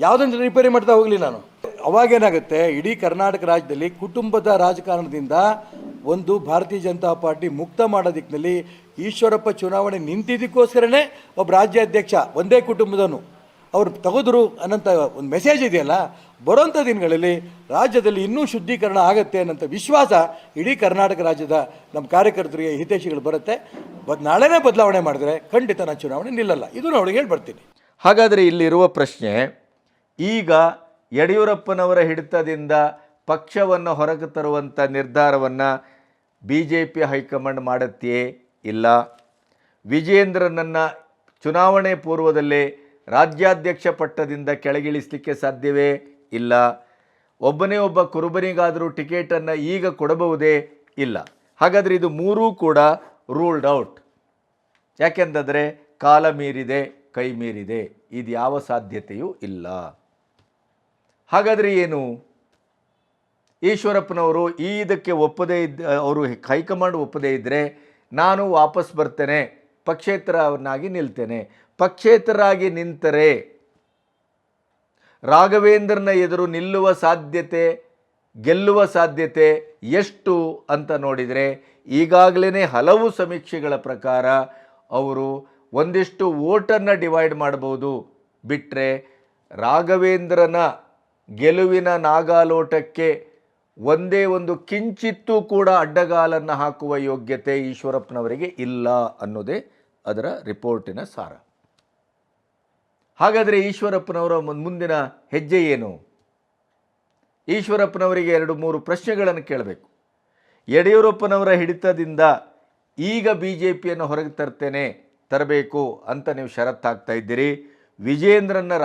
ಯಾವುದನ್ನು ರಿಪೇರಿ ಮಾಡ್ತಾ ಹೋಗಲಿ ನಾನು. ಅವಾಗೇನಾಗುತ್ತೆ, ಇಡೀ ಕರ್ನಾಟಕ ರಾಜ್ಯದಲ್ಲಿ ಕುಟುಂಬದ ರಾಜಕಾರಣದಿಂದ ಒಂದು ಭಾರತೀಯ ಜನತಾ ಪಾರ್ಟಿ ಮುಕ್ತ ಮಾಡೋ ದಿಕ್ಕಿನಲ್ಲಿ ಈಶ್ವರಪ್ಪ ಚುನಾವಣೆ ನಿಂತಿದ್ದಕ್ಕೋಸ್ಕರನೇ ಒಬ್ಬ ರಾಜ್ಯಾಧ್ಯಕ್ಷ ಒಂದೇ ಕುಟುಂಬದವನು ಅವರು ತೆಗೆದ್ರು ಅನ್ನೋಂಥ ಒಂದು ಮೆಸೇಜ್ ಇದೆಯಲ್ಲ, ಬರೋಂಥ ದಿನಗಳಲ್ಲಿ ರಾಜ್ಯದಲ್ಲಿ ಇನ್ನೂ ಶುದ್ಧೀಕರಣ ಆಗುತ್ತೆ ಅನ್ನೋಂಥ ವಿಶ್ವಾಸ ಇಡೀ ಕರ್ನಾಟಕ ರಾಜ್ಯದ ನಮ್ಮ ಕಾರ್ಯಕರ್ತರಿಗೆ, ಹಿತೈಷಿಗಳು ಬರುತ್ತೆ. ನಾಳೆನೇ ಬದಲಾವಣೆ ಮಾಡಿದ್ರೆ ಖಂಡಿತ ನಾನು ಚುನಾವಣೆ ನಿಲ್ಲಲ್ಲ, ಇದು ನಾನು ಅವಳಿಗೆ ಹೇಳಿ ಬರ್ತೀನಿ. ಹಾಗಾದರೆ ಇಲ್ಲಿರುವ ಪ್ರಶ್ನೆ, ಈಗ ಯಡಿಯೂರಪ್ಪನವರ ಹಿಡಿತದಿಂದ ಪಕ್ಷವನ್ನು ಹೊರಗೆ ತರುವಂಥ ನಿರ್ಧಾರವನ್ನು BJP ಹೈಕಮಾಂಡ್ ಮಾಡುತ್ತೆಯೇ? ಇಲ್ಲ. ವಿಜಯೇಂದ್ರನನ್ನು ಚುನಾವಣೆ ಪೂರ್ವದಲ್ಲೇ ರಾಜ್ಯಾಧ್ಯಕ್ಷ ಪಟ್ಟದಿಂದ ಕೆಳಗಿಳಿಸಲಿಕ್ಕೆ ಸಾಧ್ಯವೇ? ಇಲ್ಲ. ಒಬ್ಬನೇ ಒಬ್ಬ ಕುರುಬನಿಗಾದರೂ ಟಿಕೆಟನ್ನು ಈಗ ಕೊಡಬಹುದೇ? ಇಲ್ಲ. ಹಾಗಾದರೆ ಇದು ಮೂರೂ ಕೂಡ ರೂಲ್ಡ್ ಔಟ್. ಯಾಕೆಂತಂದರೆ ಕಾಲ ಮೀರಿದೆ, ಕೈ ಮೀರಿದೆ, ಇದು ಯಾವ ಸಾಧ್ಯತೆಯೂ ಇಲ್ಲ. ಹಾಗಾದರೆ ಏನು? ಈಶ್ವರಪ್ಪನವರು ಇದಕ್ಕೆ ಒಪ್ಪದೇ ಅವರು ಹೈಕಮಾಂಡ್ ಒಪ್ಪದೇ ಇದ್ದರೆ ನಾನು ವಾಪಸ್ ಬರ್ತೇನೆ, ಪಕ್ಷೇತರವನ್ನಾಗಿ ನಿಲ್ತೇನೆ. ಪಕ್ಷೇತರಾಗಿ ನಿಂತರೆ ರಾಘವೇಂದ್ರನ ಎದುರು ನಿಲ್ಲುವ ಸಾಧ್ಯತೆ, ಗೆಲ್ಲುವ ಸಾಧ್ಯತೆ ಎಷ್ಟು ಅಂತ ನೋಡಿದರೆ ಈಗಾಗಲೇ ಹಲವು ಸಮೀಕ್ಷೆಗಳ ಪ್ರಕಾರ ಅವರು ಒಂದಿಷ್ಟು ವೋಟನ್ನು ಡಿವೈಡ್ ಮಾಡಬಹುದು. ಬಿಟ್ಟರೆ ರಾಘವೇಂದ್ರನ ಗೆಲುವಿನ ನಾಗಾಲೋಟಕ್ಕೆ ಒಂದೇ ಒಂದು ಕಿಂಚಿತ್ತೂ ಕೂಡ ಅಡ್ಡಗಾಲನ್ನು ಹಾಕುವ ಯೋಗ್ಯತೆ ಈಶ್ವರಪ್ಪನವರಿಗೆ ಇಲ್ಲ ಅನ್ನೋದೇ ಅದರ ರಿಪೋರ್ಟಿನ ಸಾರ. ಹಾಗಾದರೆ ಈಶ್ವರಪ್ಪನವರ ಮುಂದಿನ ಹೆಜ್ಜೆ ಏನು? ಈಶ್ವರಪ್ಪನವರಿಗೆ 2-3 ಪ್ರಶ್ನೆಗಳನ್ನು ಕೇಳಬೇಕು. ಯಡಿಯೂರಪ್ಪನವರ ಹಿಡಿತದಿಂದ ಈಗ BJPಯನ್ನು ಹೊರಗೆ ತರಬೇಕು ಅಂತ ನೀವು ಷರತ್ತಾಗ್ತಾ ಇದ್ದೀರಿ. ವಿಜಯೇಂದ್ರನ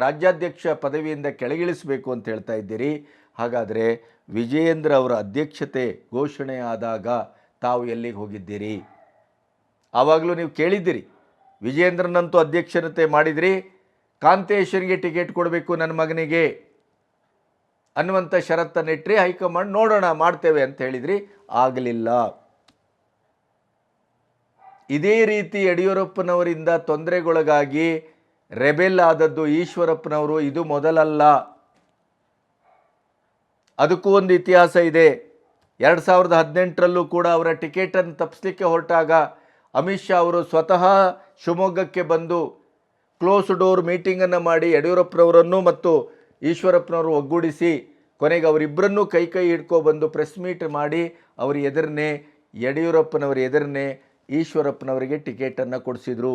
ರಾಜ್ಯಾಧ್ಯಕ್ಷ ಪದವಿಯಿಂದ ಕೆಳಗಿಳಿಸಬೇಕು ಅಂತ ಹೇಳ್ತಾ ಇದ್ದೀರಿ. ಹಾಗಾದರೆ ವಿಜಯೇಂದ್ರ ಅವರ ಅಧ್ಯಕ್ಷತೆ ಘೋಷಣೆ ಆದಾಗ ತಾವು ಎಲ್ಲಿಗೆ ಹೋಗಿದ್ದೀರಿ? ಆವಾಗಲೂ ನೀವು ಕೇಳಿದ್ದೀರಿ, ವಿಜಯೇಂದ್ರನಂತೂ ಅಧ್ಯಕ್ಷತೆ ಮಾಡಿದ್ರಿ, ಕಾಂತೇಶ್ವರಿಗೆ ಟಿಕೆಟ್ ಕೊಡಬೇಕು ನನ್ನ ಮಗನಿಗೆ ಅನ್ನುವಂಥ ಷರತ್ತನ್ನಿಟ್ಟರೆ ಹೈಕಮಾಂಡ್ ನೋಡೋಣ ಮಾಡ್ತೇವೆ ಅಂತ ಹೇಳಿದ್ರಿ, ಆಗಲಿಲ್ಲ. ಇದೇ ರೀತಿ ಯಡಿಯೂರಪ್ಪನವರಿಂದ ತೊಂದರೆಗೊಳಗಾಗಿ ರೆಬೆಲ್ ಆದದ್ದು ಈಶ್ವರಪ್ಪನವರು ಇದು ಮೊದಲಲ್ಲ. ಅದಕ್ಕೂ ಒಂದು ಇತಿಹಾಸ ಇದೆ. 2018ರಲ್ಲೂ ಕೂಡ ಅವರ ಟಿಕೆಟನ್ನು ತಪ್ಪಿಸಲಿಕ್ಕೆ ಹೊರಟಾಗ ಅಮಿತ್ ಶಾ ಅವರು ಸ್ವತಃ ಶಿವಮೊಗ್ಗಕ್ಕೆ ಬಂದು ಕ್ಲೋಸ್ ಡೋರ್ ಮೀಟಿಂಗನ್ನು ಮಾಡಿ ಯಡಿಯೂರಪ್ಪನವರನ್ನು ಮತ್ತು ಈಶ್ವರಪ್ಪನವರು ಒಗ್ಗೂಡಿಸಿ ಕೊನೆಗೆ ಅವರಿಬ್ಬರನ್ನೂ ಕೈ ಹಿಡ್ಕೊಬಂದು ಪ್ರೆಸ್ ಮೀಟ್ ಮಾಡಿ ಅವರ ಎದುರನ್ನೇ ಯಡಿಯೂರಪ್ಪನವರ ಎದುರನ್ನೇ ಈಶ್ವರಪ್ಪನವರಿಗೆ ಟಿಕೆಟನ್ನು ಕೊಡಿಸಿದರು.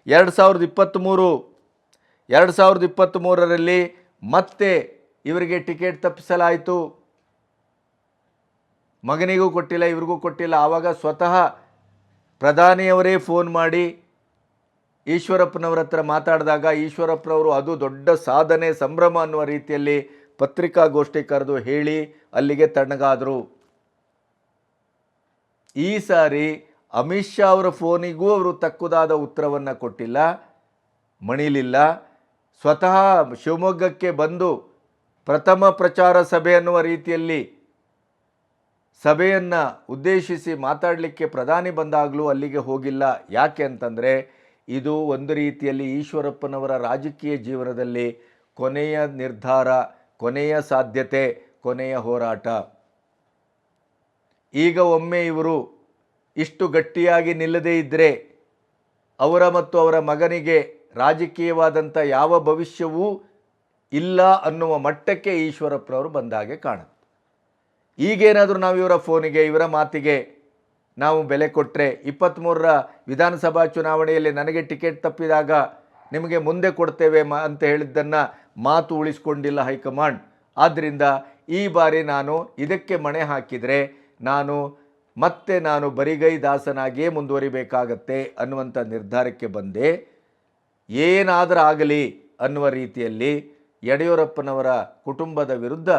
2023ರಲ್ಲಿ ಮತ್ತೆ ಇವರಿಗೆ ಟಿಕೆಟ್ ತಪ್ಪಿಸಲಾಯಿತು. ಮಗನಿಗೂ ಕೊಟ್ಟಿಲ್ಲ, ಇವ್ರಿಗೂ ಕೊಟ್ಟಿಲ್ಲ. ಆವಾಗ ಸ್ವತಃ ಪ್ರಧಾನಿಯವರೇ ಫೋನ್ ಮಾಡಿ ಈಶ್ವರಪ್ಪನವರ ಹತ್ರ ಮಾತಾಡಿದಾಗ ಈಶ್ವರಪ್ಪನವರು ಅದು ದೊಡ್ಡ ಸಾಧನೆ, ಸಂಭ್ರಮ ಅನ್ನುವ ರೀತಿಯಲ್ಲಿ ಪತ್ರಿಕಾಗೋಷ್ಠಿ ಕರೆದು ಹೇಳಿ ಅಲ್ಲಿಗೆ ತಣ್ಣಗಾದರು. ಈ ಸಾರಿ ಅಮಿತ್ ಶಾ ಅವರ ಫೋನಿಗೂ ಅವರು ತಕ್ಕುದಾದ ಉತ್ತರವನ್ನು ಕೊಟ್ಟಿಲ್ಲ, ಮಣಿಲಿಲ್ಲ. ಸ್ವತಃ ಶಿವಮೊಗ್ಗಕ್ಕೆ ಬಂದು ಪ್ರಥಮ ಪ್ರಚಾರ ಸಭೆ ಅನ್ನುವ ರೀತಿಯಲ್ಲಿ ಸಭೆಯನ್ನು ಉದ್ದೇಶಿಸಿ ಮಾತಾಡಲಿಕ್ಕೆ ಪ್ರಧಾನಿ ಬಂದಾಗಲೂ ಅಲ್ಲಿಗೆ ಹೋಗಿಲ್ಲ. ಯಾಕೆ ಅಂತಂದರೆ ಇದು ಒಂದು ರೀತಿಯಲ್ಲಿ ಈಶ್ವರಪ್ಪನವರ ರಾಜಕೀಯ ಜೀವನದಲ್ಲಿ ಕೊನೆಯ ನಿರ್ಧಾರ, ಕೊನೆಯ ಸಾಧ್ಯತೆ, ಕೊನೆಯ ಹೋರಾಟ. ಈಗ ಒಮ್ಮೆ ಇವರು ಇಷ್ಟು ಗಟ್ಟಿಯಾಗಿ ನಿಲ್ಲದೇ ಇದ್ದರೆ ಅವರ ಮತ್ತು ಅವರ ಮಗನಿಗೆ ರಾಜಕೀಯವಾದಂಥ ಯಾವ ಭವಿಷ್ಯವೂ ಇಲ್ಲ ಅನ್ನುವ ಮಟ್ಟಕ್ಕೆ ಈಶ್ವರಪ್ಪನವರು ಬಂದಾಗೆ ಕಾಣುತ್ತೆ. ಈಗೇನಾದರೂ ನಾವು ಇವರ ಫೋನಿಗೆ, ಇವರ ಮಾತಿಗೆ ನಾವು ಬೆಲೆ ಕೊಟ್ಟರೆ 23ರ ವಿಧಾನಸಭಾ ಚುನಾವಣೆಯಲ್ಲಿ ನನಗೆ ಟಿಕೆಟ್ ತಪ್ಪಿದಾಗ ನಿಮಗೆ ಮುಂದೆ ಕೊಡ್ತೇವೆ ಅಂತ ಹೇಳಿದ್ದನ್ನು ಮಾತು ಉಳಿಸ್ಕೊಂಡಿಲ್ಲ ಹೈಕಮಾಂಡ್. ಆದ್ದರಿಂದ ಈ ಬಾರಿ ನಾನು ಇದಕ್ಕೆ ಮಣೆ ಹಾಕಿದರೆ ನಾನು ಬರಿಗೈ ದಾಸನಾಗಿಯೇ ಮುಂದುವರಿಬೇಕಾಗತ್ತೆ ಅನ್ನುವಂಥ ನಿರ್ಧಾರಕ್ಕೆ ಬಂದೆ. ಏನಾದರೂ ಆಗಲಿ ಅನ್ನುವ ರೀತಿಯಲ್ಲಿ ಯಡಿಯೂರಪ್ಪನವರ ಕುಟುಂಬದ ವಿರುದ್ಧ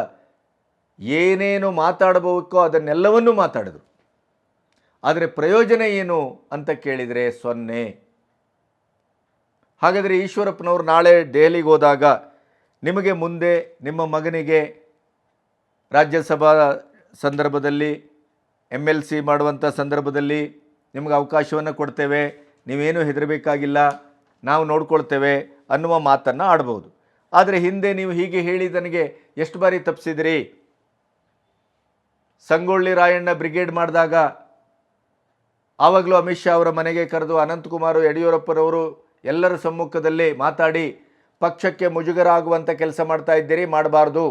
ಏನೇನು ಮಾತಾಡಬೇಕೋ ಅದನ್ನೆಲ್ಲವನ್ನೂ ಮಾತಾಡಿದರು. ಆದರೆ ಪ್ರಯೋಜನ ಏನು ಅಂತ ಕೇಳಿದರೆ 0. ಹಾಗಾದರೆ ಈಶ್ವರಪ್ಪನವರು ನಾಳೆ ದೆಹಲಿಗೆ ಹೋದಾಗ ನಿಮಗೆ ಮುಂದೆ ನಿಮ್ಮ ಮಗನಿಗೆ ರಾಜ್ಯಸಭಾ ಸಂದರ್ಭದಲ್ಲಿ MLC ಮಾಡುವಂಥ ಸಂದರ್ಭದಲ್ಲಿ ನಿಮಗೆ ಅವಕಾಶವನ್ನು ಕೊಡ್ತೇವೆ, ನೀವೇನು ಹೆದರಬೇಕಾಗಿಲ್ಲ, ನಾವು ನೋಡ್ಕೊಳ್ತೇವೆ ಅನ್ನುವ ಮಾತನ್ನು ಆಡ್ಬೋದು. ಆದರೆ ಹಿಂದೆ ನೀವು ಹೀಗೆ ಹೇಳಿ ನನಗೆ ಎಷ್ಟು ಬಾರಿ ತಪ್ಪಿಸಿದಿರಿ? ಸಂಗೊಳ್ಳಿ ರಾಯಣ್ಣ ಬ್ರಿಗೇಡ್ ಮಾಡಿದಾಗ ಆವಾಗಲೂ ಅಮಿತ್ ಶಾ ಅವರ ಮನೆಗೆ ಕರೆದು ಅನಂತಕುಮಾರ್ ಯಡಿಯೂರಪ್ಪನವರು ಎಲ್ಲರ ಸಮ್ಮುಖದಲ್ಲಿ ಮಾತಾಡಿ ಪಕ್ಷಕ್ಕೆ ಮುಜುಗರ ಆಗುವಂಥ ಕೆಲಸ ಮಾಡ್ತಾ ಇದ್ದೀರಿ, ಮಾಡಬಾರ್ದು,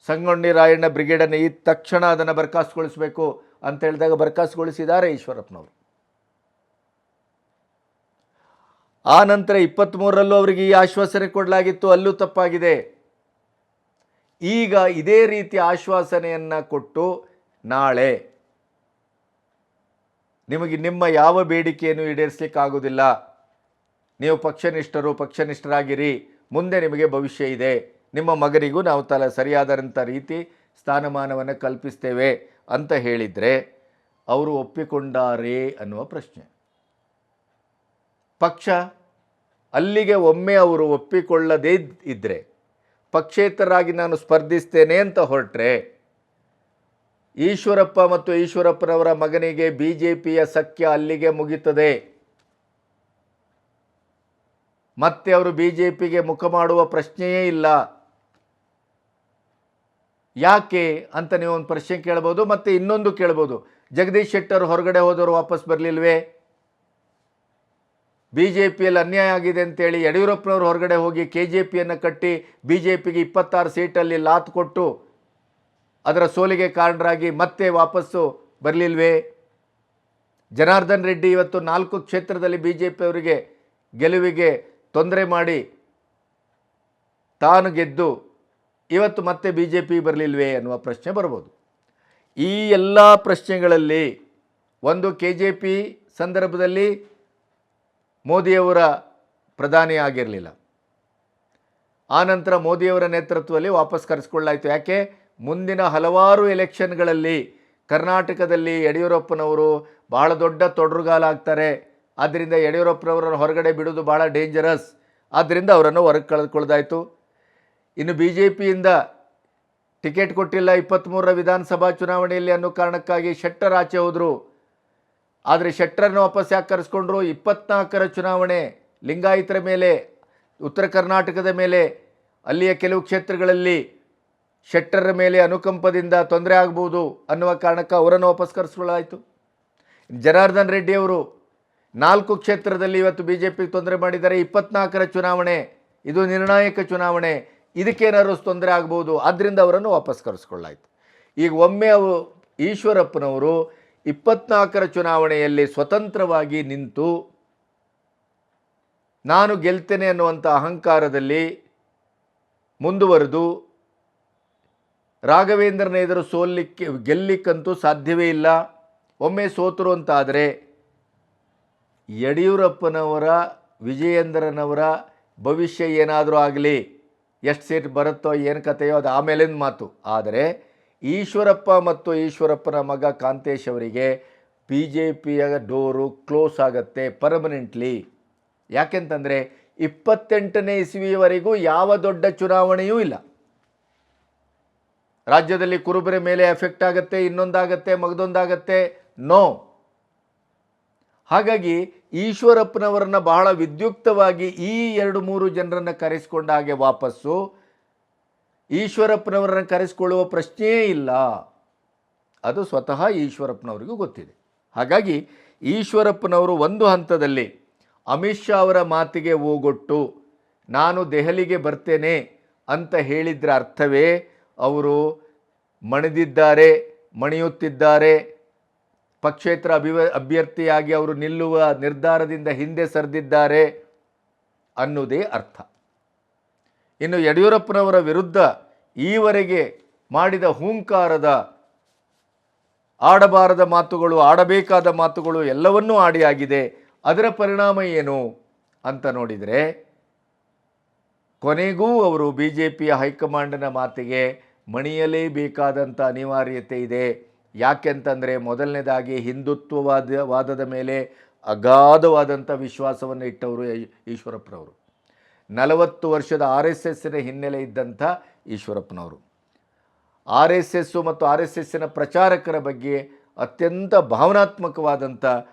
ಸಂಗೊಳ್ಳಿ ರಾಯಣ್ಣ ಬ್ರಿಗೇಡನ್ನು ಈ ತಕ್ಷಣ ಅದನ್ನು ಬರ್ಖಾಸ್ತುಗೊಳಿಸಬೇಕು ಅಂತ ಹೇಳಿದಾಗ ಬರ್ಖಾಸ್ತುಗೊಳಿಸಿದ್ದಾರೆ ಈಶ್ವರಪ್ಪನವರು. ಆ ನಂತರ 23ರಲ್ಲೂ ಅವರಿಗೆ ಈ ಆಶ್ವಾಸನೆ ಕೊಡಲಾಗಿತ್ತು, ಅಲ್ಲೂ ತಪ್ಪಾಗಿದೆ. ಈಗ ಇದೇ ರೀತಿ ಆಶ್ವಾಸನೆಯನ್ನು ಕೊಟ್ಟು ನಾಳೆ ನಿಮಗೆ ನಿಮ್ಮ ಯಾವ ಬೇಡಿಕೆಯನ್ನು ಈಡೇರಿಸಲಿಕ್ಕಾಗೋದಿಲ್ಲ, ನೀವು ಪಕ್ಷನಿಷ್ಠರಾಗಿರಿ, ಮುಂದೆ ನಿಮಗೆ ಭವಿಷ್ಯ ಇದೆ, ನಿಮ್ಮ ಮಗನಿಗೂ ನಾವು ಸರಿಯಾದಂಥ ರೀತಿ ಸ್ಥಾನಮಾನವನ್ನು ಕಲ್ಪಿಸ್ತೇವೆ ಅಂತ ಹೇಳಿದರೆ ಅವರು ಒಪ್ಪಿಕೊಂಡಾರೇ ಅನ್ನುವ ಪ್ರಶ್ನೆ. ಪಕ್ಷ ಅಲ್ಲಿಗೆ ಒಮ್ಮೆ ಅವರು ಒಪ್ಪಿಕೊಳ್ಳದೇ ಇದ್ದರೆ, ಪಕ್ಷೇತರರಾಗಿ ನಾನು ಸ್ಪರ್ಧಿಸ್ತೇನೆ ಅಂತ ಹೊರಟ್ರೆ, ಈಶ್ವರಪ್ಪ ಮತ್ತು ಈಶ್ವರಪ್ಪನವರ ಮಗನಿಗೆ BJPಯ ಸಖ್ಯ ಅಲ್ಲಿಗೆ ಮುಗಿತದೆ. ಮತ್ತೆ ಅವರು BJPಗೆ ಮುಖ ಮಾಡುವ ಪ್ರಶ್ನೆಯೇ ಇಲ್ಲ. ಯಾಕೆ ಅಂತ ನೀವು ಒಂದು ಪ್ರಶ್ನೆ ಕೇಳ್ಬೋದು. ಮತ್ತು ಇನ್ನೊಂದು ಕೇಳ್ಬೋದು, ಜಗದೀಶ್ ಶೆಟ್ಟರ್ ಹೊರಗಡೆ ಹೋದವರು ವಾಪಸ್ ಬರಲಿಲ್ವೇ? BJPಯಲ್ಲಿ ಅನ್ಯಾಯ ಆಗಿದೆ ಅಂತೇಳಿ ಯಡಿಯೂರಪ್ಪನವರು ಹೊರಗಡೆ ಹೋಗಿ KJPಯನ್ನು ಕಟ್ಟಿ BJPಗೆ 26 ಸೀಟಲ್ಲಿ ಲಾತ್ ಕೊಟ್ಟು ಅದರ ಸೋಲಿಗೆ ಕಾರಣರಾಗಿ ಮತ್ತೆ ವಾಪಸ್ಸು ಬರಲಿಲ್ವೇ? ಜನಾರ್ದನ್ ರೆಡ್ಡಿ ಇವತ್ತು 4 ಕ್ಷೇತ್ರದಲ್ಲಿ BJP ಅವರಿಗೆ ಗೆಲುವಿಗೆ ತೊಂದರೆ ಮಾಡಿ ತಾನು ಗೆದ್ದು ಇವತ್ತು ಮತ್ತೆ BJP ಬರಲಿಲ್ವೇ ಅನ್ನುವ ಪ್ರಶ್ನೆ ಬರ್ಬೋದು. ಈ ಎಲ್ಲ ಪ್ರಶ್ನೆಗಳಲ್ಲಿ ಒಂದು, KJP ಸಂದರ್ಭದಲ್ಲಿ ಮೋದಿಯವರ ಪ್ರಧಾನಿ ಆಗಿರಲಿಲ್ಲ, ಆನಂತರ ಮೋದಿಯವರ ನೇತೃತ್ವದಲ್ಲಿ ವಾಪಸ್ ಕರೆಸ್ಕೊಳ್ಳಾಯಿತು. ಯಾಕೆ? ಮುಂದಿನ ಹಲವಾರು ಎಲೆಕ್ಷನ್ಗಳಲ್ಲಿ ಕರ್ನಾಟಕದಲ್ಲಿ ಯಡಿಯೂರಪ್ಪನವರು ಭಾಳ ದೊಡ್ಡ ತೊಡರುಗಾಲಾಗ್ತಾರೆ. ಆದ್ದರಿಂದ ಯಡಿಯೂರಪ್ಪನವರನ್ನು ಹೊರಗಡೆ ಬಿಡೋದು ಭಾಳ ಡೇಂಜರಸ್. ಆದ್ದರಿಂದ ಅವರನ್ನು ಹೊರಗೆ ಕಳೆದುಕೊಳ್ಳೋದಾಯಿತು. ಇನ್ನು BJPಯಿಂದ ಟಿಕೆಟ್ ಕೊಟ್ಟಿಲ್ಲ 23ರ ವಿಧಾನಸಭಾ ಚುನಾವಣೆಯಲ್ಲಿ ಅನ್ನೋ ಕಾರಣಕ್ಕಾಗಿ ಶೆಟ್ಟರ್ ಆಚೆ ಹೋದರು. ಆದರೆ ಶೆಟ್ಟರನ್ನು ವಾಪಸ್ ಯಾಕೆ ಕರೆಸ್ಕೊಂಡ್ರು? 24ರ ಚುನಾವಣೆ ಲಿಂಗಾಯತರ ಮೇಲೆ, ಉತ್ತರ ಕರ್ನಾಟಕದ ಮೇಲೆ, ಅಲ್ಲಿಯ ಕೆಲವು ಕ್ಷೇತ್ರಗಳಲ್ಲಿ ಶೆಟ್ಟರ ಮೇಲೆ ಅನುಕಂಪದಿಂದ ತೊಂದರೆ ಆಗ್ಬೋದು ಅನ್ನುವ ಕಾರಣಕ್ಕೆ ಅವರನ್ನು ವಾಪಸ್ ಕರೆಸ್ಕೊಳ್ಳಾಯಿತು. ಜನಾರ್ದನ್ ರೆಡ್ಡಿ ಅವರು 4 ಕ್ಷೇತ್ರದಲ್ಲಿ ಇವತ್ತು BJPಗೆ ತೊಂದರೆ ಮಾಡಿದ್ದಾರೆ. 24ರ ಚುನಾವಣೆ ಇದು ನಿರ್ಣಾಯಕ ಚುನಾವಣೆ, ಇದಕ್ಕೇನಾದ್ರು ತೊಂದರೆ ಆಗ್ಬೋದು, ಆದ್ದರಿಂದ ಅವರನ್ನು ವಾಪಸ್ ಕರೆಸ್ಕೊಳ್ಳಾಯಿತು. ಈಗ ಒಮ್ಮೆ ಈಶ್ವರಪ್ಪನವರು 24ರ ಚುನಾವಣೆಯಲ್ಲಿ ಸ್ವತಂತ್ರವಾಗಿ ನಿಂತು ನಾನು ಗೆಲ್ತೇನೆ ಅನ್ನುವಂಥ ಅಹಂಕಾರದಲ್ಲಿ ಮುಂದುವರೆದು ರಾಘವೇಂದ್ರನ ಎದುರು ಗೆಲ್ಲಿಕ್ಕಂತೂ ಸಾಧ್ಯವೇ ಇಲ್ಲ. ಒಮ್ಮೆ ಸೋತರು ಅಂತಾದರೆ ಯಡಿಯೂರಪ್ಪನವರ, ವಿಜಯೇಂದ್ರನವರ ಭವಿಷ್ಯ ಏನಾದರೂ ಆಗಲಿ, ಎಷ್ಟು ಸೀಟ್ ಬರುತ್ತೋ ಏನು ಕಥೆಯೋ ಅದು ಆಮೇಲಿನ ಮಾತು. ಆದರೆ ಈಶ್ವರಪ್ಪ ಮತ್ತು ಈಶ್ವರಪ್ಪನ ಮಗ ಕಾಂತೇಶ್ ಅವರಿಗೆ BJPಯ ಡೋರು ಕ್ಲೋಸ್ ಆಗುತ್ತೆ ಪರ್ಮನೆಂಟ್ಲಿ. ಯಾಕೆಂತಂದರೆ 28ನೇ ಇಸವಿಯವರೆಗೂ ಯಾವ ದೊಡ್ಡ ಚುನಾವಣೆಯೂ ಇಲ್ಲ. ರಾಜ್ಯದಲ್ಲಿ ಕುರುಬರ ಮೇಲೆ ಎಫೆಕ್ಟ್ ಆಗುತ್ತೆ, ಇನ್ನೊಂದಾಗತ್ತೆ, ಮಗದೊಂದಾಗತ್ತೆ, ನೋ. ಹಾಗಾಗಿ ಈಶ್ವರಪ್ಪನವರನ್ನ ಬಹಳ ವಿದ್ಯುಕ್ತವಾಗಿ ಈ 2-3 ಜನರನ್ನು ಕರೆಸಿಕೊಂಡ ಹಾಗೆ ವಾಪಸ್ಸು ಈಶ್ವರಪ್ಪನವರನ್ನು ಕರೆಸಿಕೊಳ್ಳುವ ಪ್ರಶ್ನೆಯೇ ಇಲ್ಲ. ಅದು ಸ್ವತಃ ಈಶ್ವರಪ್ಪನವರಿಗೂ ಗೊತ್ತಿದೆ. ಹಾಗಾಗಿ ಈಶ್ವರಪ್ಪನವರು ಒಂದು ಹಂತದಲ್ಲಿ ಅಮಿತ್ ಶಾ ಅವರ ಮಾತಿಗೆ ಓಗೊಟ್ಟು ನಾನು ದೆಹಲಿಗೆ ಬರ್ತೇನೆ ಅಂತ ಹೇಳಿದ್ರ ಅರ್ಥವೇ ಅವರು ಮಣಿದಿದ್ದಾರೆ, ಮಣಿಯುತ್ತಿದ್ದಾರೆ, ಪಕ್ಷೇತರ ಅಭ್ಯರ್ಥಿಯಾಗಿ ಅವರು ನಿಲ್ಲುವ ನಿರ್ಧಾರದಿಂದ ಹಿಂದೆ ಸರಿದಿದ್ದಾರೆ ಅನ್ನೋದೇ ಅರ್ಥ. ಇನ್ನು ಯಡಿಯೂರಪ್ಪನವರ ವಿರುದ್ಧ ಈವರೆಗೆ ಮಾಡಿದ ಹೂಂಕಾರದ ಆಡಬಾರದ ಮಾತುಗಳು, ಆಡಬೇಕಾದ ಮಾತುಗಳು ಎಲ್ಲವನ್ನೂ ಆಡಿಯಾಗಿದೆ. ಅದರ ಪರಿಣಾಮ ಏನು ಅಂತ ನೋಡಿದರೆ ಕೊನೆಗೂ ಅವರು BJPಯ ಹೈಕಮಾಂಡ್ನ ಮಾತಿಗೆ ಮಣಿಯಲೇಬೇಕಾದಂಥ ಅನಿವಾರ್ಯತೆ ಇದೆ. ಯಾಕೆಂತಂದರೆ ಮೊದಲನೇದಾಗಿ ಹಿಂದುತ್ವವಾದದ ಮೇಲೆ ಅಗಾಧವಾದಂಥ ವಿಶ್ವಾಸವನ್ನು ಇಟ್ಟವರು ಈಶ್ವರಪ್ಪನವರು. 40 ವರ್ಷದ RSSನ ಹಿನ್ನೆಲೆ ಇದ್ದಂಥ ಈಶ್ವರಪ್ಪನವರು RSS ಮತ್ತು RSSನ ಪ್ರಚಾರಕರ ಬಗ್ಗೆ ಅತ್ಯಂತ ಭಾವನಾತ್ಮಕವಾದಂಥ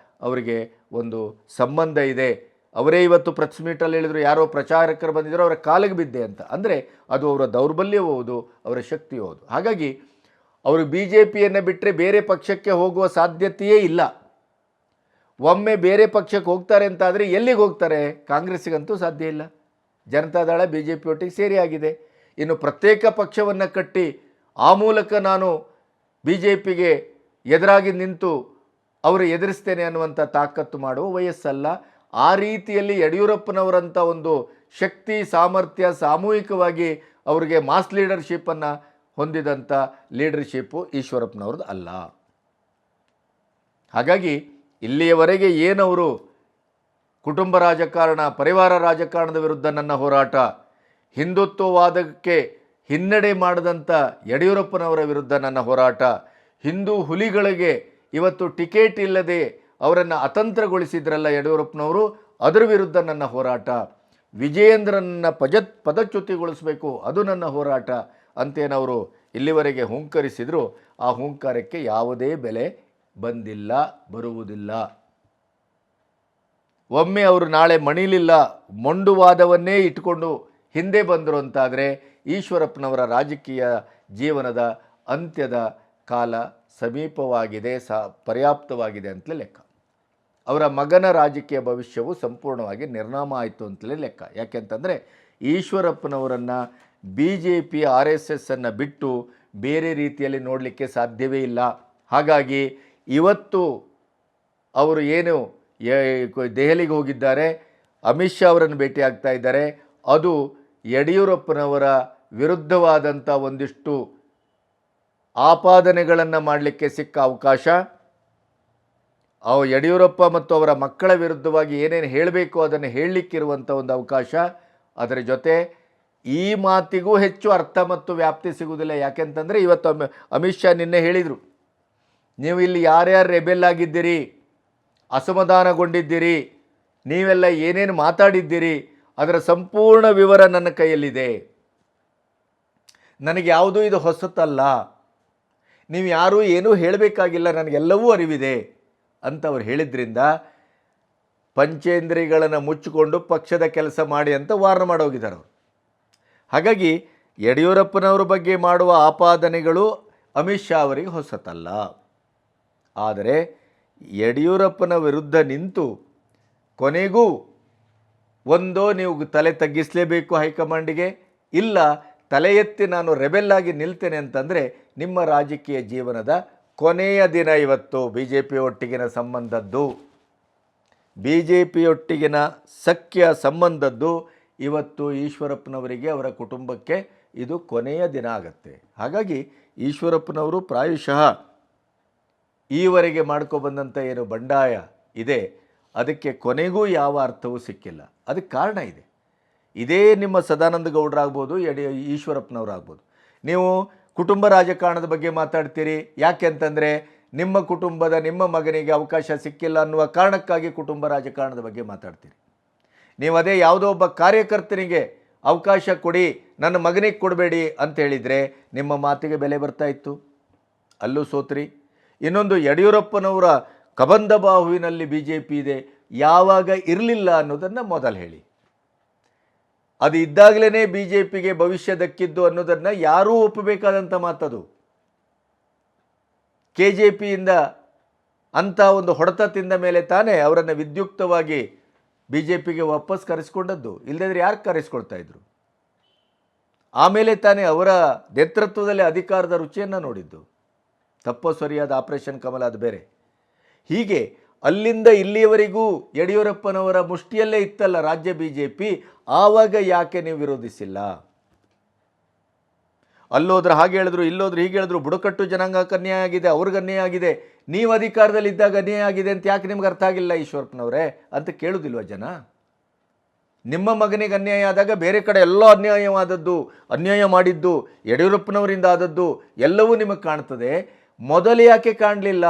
ಅವರಿಗೆ ಒಂದು ಸಂಬಂಧ ಇದೆ. ಅವರೇ ಇವತ್ತು ಪ್ರೆಸ್ ಮೀಟಲ್ಲಿ ಹೇಳಿದರು, ಯಾರೋ ಪ್ರಚಾರಕರು ಬಂದಿದ್ದರು ಅವರ ಕಾಲಿಗೆ ಬಿದ್ದೆ ಅಂತ. ಅಂದರೆ ಅದು ಅವರ ದೌರ್ಬಲ್ಯವೂ ಹೌದು, ಅವರ ಶಕ್ತಿಯೂ ಹೌದು. ಹಾಗಾಗಿ ಅವರು BJPಯನ್ನು ಬಿಟ್ಟರೆ ಬೇರೆ ಪಕ್ಷಕ್ಕೆ ಹೋಗುವ ಸಾಧ್ಯತೆಯೇ ಇಲ್ಲ. ಒಮ್ಮೆ ಬೇರೆ ಪಕ್ಷಕ್ಕೆ ಹೋಗ್ತಾರೆ ಅಂತಾದರೆ ಎಲ್ಲಿಗೆ ಹೋಗ್ತಾರೆ? ಕಾಂಗ್ರೆಸ್ಸಿಗಂತೂ ಸಾಧ್ಯ ಇಲ್ಲ. ಜನತಾದಳ BJP ಒಟ್ಟಿಗೆ ಸೇರಿ ಆಗಿದೆ. ಇನ್ನು ಪ್ರತ್ಯೇಕ ಪಕ್ಷವನ್ನು ಕಟ್ಟಿ ಆ ಮೂಲಕ ನಾನು BJPಗೆ ಎದುರಾಗಿ ನಿಂತು ಅವರು ಎದುರಿಸ್ತೇನೆ ಅನ್ನುವಂಥ ತಾಕತ್ತು ಮಾಡುವ ವಯಸ್ಸಲ್ಲ. ಆ ರೀತಿಯಲ್ಲಿ ಯಡಿಯೂರಪ್ಪನವರಂಥ ಒಂದು ಶಕ್ತಿ, ಸಾಮರ್ಥ್ಯ, ಸಾಮೂಹಿಕವಾಗಿ ಅವ್ರಿಗೆ ಮಾಸ್ ಲೀಡರ್ಶಿಪ್ಪನ್ನು ಹೊಂದಿದಂಥ ಲೀಡರ್ಶಿಪ್ಪು ಈಶ್ವರಪ್ಪನವ್ರದ್ದು ಅಲ್ಲ. ಹಾಗಾಗಿ ಇಲ್ಲಿಯವರೆಗೆ ಏನವರು ಕುಟುಂಬ ರಾಜಕಾರಣ, ಪರಿವಾರ ರಾಜಕಾರಣದ ವಿರುದ್ಧ ನನ್ನ ಹೋರಾಟ, ಹಿಂದುತ್ವವಾದಕ್ಕೆ ಹಿನ್ನಡೆ ಮಾಡಿದಂಥ ಯಡಿಯೂರಪ್ಪನವರ ವಿರುದ್ಧ ನನ್ನ ಹೋರಾಟ, ಹಿಂದೂ ಹುಲಿಗಳಿಗೆ ಇವತ್ತು ಟಿಕೆಟ್ ಇಲ್ಲದೆ ಅವರನ್ನು ಅತಂತ್ರಗೊಳಿಸಿದ್ರಲ್ಲ ಯಡಿಯೂರಪ್ಪನವರು, ಅದರ ವಿರುದ್ಧ ನನ್ನ ಹೋರಾಟ, ವಿಜಯೇಂದ್ರನನ್ನು ಪದಚ್ಯುತಿಗೊಳಿಸಬೇಕು ಅದು ನನ್ನ ಹೋರಾಟ ಅಂತೇನವರು ಇಲ್ಲಿವರೆಗೆ ಹುಂಕರಿಸಿದ್ರು. ಆ ಹುಂಕಾರಕ್ಕೆ ಯಾವುದೇ ಬೆಲೆ ಬಂದಿಲ್ಲ, ಬರುವುದಿಲ್ಲ. ಒಮ್ಮೆ ಅವರು ನಾಳೆ ಮಣಿಲಿಲ್ಲ, ಮೊಂಡುವಾದವನ್ನೇ ಇಟ್ಕೊಂಡು ಹಿಂದೆ ಬಂದರು ಅಂತಾದರೆ ಈಶ್ವರಪ್ಪನವರ ರಾಜಕೀಯ ಜೀವನದ ಅಂತ್ಯದ ಕಾಲ ಸಮೀಪವಾಗಿದೆ, ಪರ್ಯಾಪ್ತವಾಗಿದೆ ಅಂತಲೇ ಲೆಕ್ಕ. ಅವರ ಮಗನ ರಾಜಕೀಯ ಭವಿಷ್ಯವು ಸಂಪೂರ್ಣವಾಗಿ ನಿರ್ನಾಮ ಆಯಿತು ಅಂತಲೇ ಲೆಕ್ಕ. ಯಾಕೆಂತಂದರೆ ಈಶ್ವರಪ್ಪನವರನ್ನು BJP RSSನ್ನು ಬಿಟ್ಟು ಬೇರೆ ರೀತಿಯಲ್ಲಿ ನೋಡಲಿಕ್ಕೆ ಸಾಧ್ಯವೇ ಇಲ್ಲ. ಹಾಗಾಗಿ ಇವತ್ತು ಅವರು ಏನು ದೆಹಲಿಗೆ ಹೋಗಿದ್ದಾರೆ, ಅಮಿತ್ ಶಾ ಅವರನ್ನು ಭೇಟಿ ಆಗ್ತಾ ಇದ್ದಾರೆ, ಅದು ಯಡಿಯೂರಪ್ಪನವರ ವಿರುದ್ಧವಾದಂಥ ಒಂದಿಷ್ಟು ಆಪಾದನೆಗಳನ್ನು ಮಾಡಲಿಕ್ಕೆ ಸಿಕ್ಕ ಅವಕಾಶ. ಯಡಿಯೂರಪ್ಪ ಮತ್ತು ಅವರ ಮಕ್ಕಳ ವಿರುದ್ಧವಾಗಿ ಏನೇನು ಹೇಳಬೇಕು ಅದನ್ನು ಹೇಳಲಿಕ್ಕಿರುವಂಥ ಒಂದು ಅವಕಾಶ. ಅದರ ಜೊತೆ ಈ ಮಾತಿಗೂ ಹೆಚ್ಚು ಅರ್ಥ ಮತ್ತು ವ್ಯಾಪ್ತಿ ಸಿಗುವುದಿಲ್ಲ. ಯಾಕೆಂತಂದರೆ ಇವತ್ತು ಅಮಿತ್ ಶಾ ನಿನ್ನೆ ಹೇಳಿದರು, ನೀವು ಇಲ್ಲಿ ಯಾರ್ಯಾರು ರೆಬೆಲ್ ಆಗಿದ್ದೀರಿ, ಅಸಮಾಧಾನಗೊಂಡಿದ್ದೀರಿ, ನೀವೆಲ್ಲ ಏನೇನು ಮಾತಾಡಿದ್ದೀರಿ ಅದರ ಸಂಪೂರ್ಣ ವಿವರ ನನ್ನ ಕೈಯಲ್ಲಿದೆ, ನನಗೆ ಯಾವುದೂ ಇದು ಹೊಸತಲ್ಲ, ನೀವು ಯಾರೂ ಏನೂ ಹೇಳಬೇಕಾಗಿಲ್ಲ, ನನಗೆಲ್ಲವೂ ಅರಿವಿದೆ ಅಂತ ಅವ್ರು ಹೇಳಿದ್ರಿಂದ ಪಂಚೇಂದ್ರಿಯಗಳನ್ನು ಮುಚ್ಚಿಕೊಂಡು ಪಕ್ಷದ ಕೆಲಸ ಮಾಡಿ ಅಂತ ವಾರ್ನ್ ಮಾಡೋಗಿದ್ದಾರೆ ಅವರು. ಹಾಗಾಗಿ ಯಡಿಯೂರಪ್ಪನವ್ರ ಬಗ್ಗೆ ಮಾಡುವ ಆಪಾದನೆಗಳು ಅಮಿತ್ ಶಾ ಅವರಿಗೆ ಹೊಸತಲ್ಲ. ಆದರೆ ಯಡಿಯೂರಪ್ಪನ ವಿರುದ್ಧ ನಿಂತು ಕೊನೆಗೂ ಒಂದೋ ನೀವು ತಲೆ ತಗ್ಗಿಸಲೇಬೇಕು ಹೈಕಮಾಂಡಿಗೆ, ಇಲ್ಲ ತಲೆ ಎತ್ತಿ ನಾನು ರೆಬೆಲ್ಲಾಗಿ ನಿಲ್ತೇನೆ ಅಂತಂದರೆ ನಿಮ್ಮ ರಾಜಕೀಯ ಜೀವನದ ಕೊನೆಯ ದಿನ ಇವತ್ತು. BJP ಒಟ್ಟಿಗಿನ ಸಂಬಂಧದ್ದು, BJP ಒಟ್ಟಿಗಿನ ಸಖ್ಯ ಸಂಬಂಧದ್ದು ಇವತ್ತು ಈಶ್ವರಪ್ಪನವರಿಗೆ, ಅವರ ಕುಟುಂಬಕ್ಕೆ ಇದು ಕೊನೆಯ ದಿನ ಆಗುತ್ತೆ. ಹಾಗಾಗಿ ಈಶ್ವರಪ್ಪನವರು ಪ್ರಾಯಶಃ ಈವರೆಗೆ ಮಾಡ್ಕೊಬಂದಂಥ ಏನು ಬಂಡಾಯ ಇದೆ ಅದಕ್ಕೆ ಕೊನೆಗೂ ಯಾವ ಅರ್ಥವೂ ಸಿಕ್ಕಿಲ್ಲ. ಅದಕ್ಕೆ ಕಾರಣ ಇದೆ. ಇದೇ ನಿಮ್ಮ ಸದಾನಂದ ಗೌಡರಾಗ್ಬೋದು, ಈಶ್ವರಪ್ಪನವರಾಗ್ಬೋದು. ನೀವು ಕುಟುಂಬ ರಾಜಕಾರಣದ ಬಗ್ಗೆ ಮಾತಾಡ್ತೀರಿ. ಯಾಕೆ ಅಂತಂದರೆ ನಿಮ್ಮ ಕುಟುಂಬದ ನಿಮ್ಮ ಮಗನಿಗೆ ಅವಕಾಶ ಸಿಕ್ಕಿಲ್ಲ ಅನ್ನುವ ಕಾರಣಕ್ಕಾಗಿ ಕುಟುಂಬ ರಾಜಕಾರಣದ ಬಗ್ಗೆ ಮಾತಾಡ್ತೀರಿ. ನೀವು ಅದೇ ಯಾವುದೋ ಒಬ್ಬ ಕಾರ್ಯಕರ್ತನಿಗೆ ಅವಕಾಶ ಕೊಡಿ, ನನ್ನ ಮಗನಿಗೆ ಕೊಡಬೇಡಿ ಅಂತ ಹೇಳಿದರೆ ನಿಮ್ಮ ಮಾತಿಗೆ ಬೆಲೆ ಬರ್ತಾ ಇತ್ತು, ಅಲ್ಲೂ ಸೋತ್ರಿ. ಇನ್ನೊಂದು, ಯಡಿಯೂರಪ್ಪನವರ ಕಬಂಧ ಬಾಹುವಿನಲ್ಲಿ BJP ಇದೆ, ಯಾವಾಗ ಇರಲಿಲ್ಲ ಅನ್ನೋದನ್ನು ಮೊದಲು ಹೇಳಿ. ಅದು ಇದ್ದಾಗಲೇ BJPಗೆ ಭವಿಷ್ಯ ದಕ್ಕಿದ್ದು ಅನ್ನೋದನ್ನು ಯಾರೂ ಒಪ್ಪಬೇಕಾದಂಥ ಮಾತದು. KJPಯಿಂದ ಅಂಥ ಒಂದು ಹೊಡೆತ ತಿಂದ ಮೇಲೆ ತಾನೇ ಅವರನ್ನು ವಿದ್ಯುಕ್ತವಾಗಿ BJPಗೆ ವಾಪಸ್ ಕರೆಸ್ಕೊಂಡದ್ದು. ಇಲ್ಲದಿದ್ದರೆ ಯಾರು ಕರೆಸ್ಕೊಳ್ತಾ ಇದ್ರು? ಆಮೇಲೆ ತಾನೇ ಅವರ ನೇತೃತ್ವದಲ್ಲಿ ಅಧಿಕಾರದ ರುಚಿಯನ್ನು ನೋಡಿದ್ದು. ತಪ್ಪೋ ಸರಿಯಾದ ಆಪರೇಷನ್ ಕಮಲ ಅದು ಬೇರೆ. ಹೀಗೆ ಅಲ್ಲಿಂದ ಇಲ್ಲಿಯವರೆಗೂ ಯಡಿಯೂರಪ್ಪನವರ ಮುಷ್ಟಿಯಲ್ಲೇ ಇತ್ತಲ್ಲ ರಾಜ್ಯ BJP, ಆವಾಗ ಯಾಕೆ ನೀವು ವಿರೋಧಿಸಿಲ್ಲ? ಅಲ್ಲೋದ್ರೆ ಹಾಗೆ ಹೇಳಿದ್ರು, ಇಲ್ಲೋದ್ರೆ ಹೀಗೆ ಹೇಳಿದ್ರು, ಬುಡಕಟ್ಟು ಜನಾಂಗಕ್ಕೆ ಅನ್ಯಾಯ ಆಗಿದೆ, ಅವ್ರಿಗೆ ಅನ್ಯಾಯ ಆಗಿದೆ, ನೀವು ಅಧಿಕಾರದಲ್ಲಿ ಇದ್ದಾಗ ಅನ್ಯಾಯ ಆಗಿದೆ ಅಂತ ಯಾಕೆ ನಿಮ್ಗೆ ಅರ್ಥ ಆಗಿಲ್ಲ ಈಶ್ವರಪ್ಪನವರೇ ಅಂತ ಕೇಳುವುದಿಲ್ವ ಜನ? ನಿಮ್ಮ ಮಗನಿಗೆ ಅನ್ಯಾಯ ಆದಾಗ ಬೇರೆ ಕಡೆ ಎಲ್ಲ ಅನ್ಯಾಯ ಮಾಡಿದ್ದು ಯಡಿಯೂರಪ್ಪನವರಿಂದ ಆದದ್ದು ಎಲ್ಲವೂ ನಿಮಗೆ ಕಾಣ್ತದೆ, ಮೊದಲು ಯಾಕೆ ಕಾಣಲಿಲ್ಲ?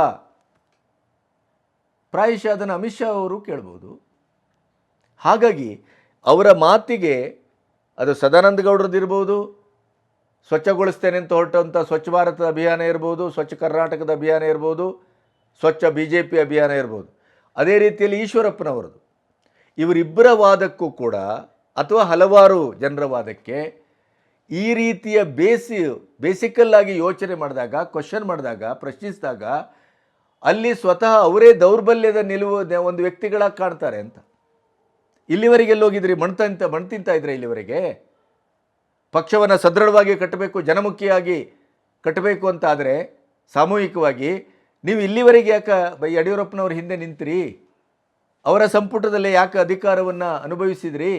ಪ್ರಾಯಶಃ ಅದನ್ನು ಅಮಿತ್ ಶಾ ಅವರು ಕೇಳ್ಬೋದು. ಹಾಗಾಗಿ ಅವರ ಮಾತಿಗೆ, ಅದು ಸದಾನಂದ ಗೌಡ್ರದ್ದು ಇರ್ಬೋದು, ಸ್ವಚ್ಛಗೊಳಿಸ್ತೇನೆ ಅಂತ ಹೊರಟಂಥ ಸ್ವಚ್ಛ ಭಾರತದ ಅಭಿಯಾನ ಇರ್ಬೋದು, ಸ್ವಚ್ಛ ಕರ್ನಾಟಕದ ಅಭಿಯಾನ ಇರ್ಬೋದು, ಸ್ವಚ್ಛ BJP ಅಭಿಯಾನ ಇರ್ಬೋದು, ಅದೇ ರೀತಿಯಲ್ಲಿ ಈಶ್ವರಪ್ಪನವರದು. ಇವರಿಬ್ಬರ ವಾದಕ್ಕೂ ಕೂಡ ಅಥವಾ ಹಲವಾರು ಜನರ ವಾದಕ್ಕೆ ಈ ರೀತಿಯ ಬೇಸಿಕಲ್ಲಾಗಿ ಯೋಚನೆ ಮಾಡಿದಾಗ, ಕ್ವಶನ್ ಮಾಡಿದಾಗ, ಪ್ರಶ್ನಿಸಿದಾಗ ಅಲ್ಲಿ ಸ್ವತಃ ಅವರೇ ದೌರ್ಬಲ್ಯದ ನಿಲುವು ಒಂದು ವ್ಯಕ್ತಿಗಳಾಗಿ ಕಾಣ್ತಾರೆ ಅಂತ. ಇಲ್ಲಿವರೆಗೆ ಎಲ್ಲೋಗಿದ್ರಿ? ಮಣ್ತಿಂತ ಇದ್ರೆ ಇಲ್ಲಿವರೆಗೆ ಪಕ್ಷವನ್ನು ಸದೃಢವಾಗಿ ಕಟ್ಟಬೇಕು, ಜನಮುಖಿಯಾಗಿ ಕಟ್ಟಬೇಕು ಅಂತ ಆದರೆ ಸಾಮೂಹಿಕವಾಗಿ ನೀವು ಇಲ್ಲಿವರೆಗೆ ಯಾಕೆ ಯಡಿಯೂರಪ್ಪನವ್ರ ಹಿಂದೆ ನಿಂತಿರಿ? ಅವರ ಸಂಪುಟದಲ್ಲಿ ಯಾಕೆ ಅಧಿಕಾರವನ್ನು ಅನುಭವಿಸಿದ್ರಿ?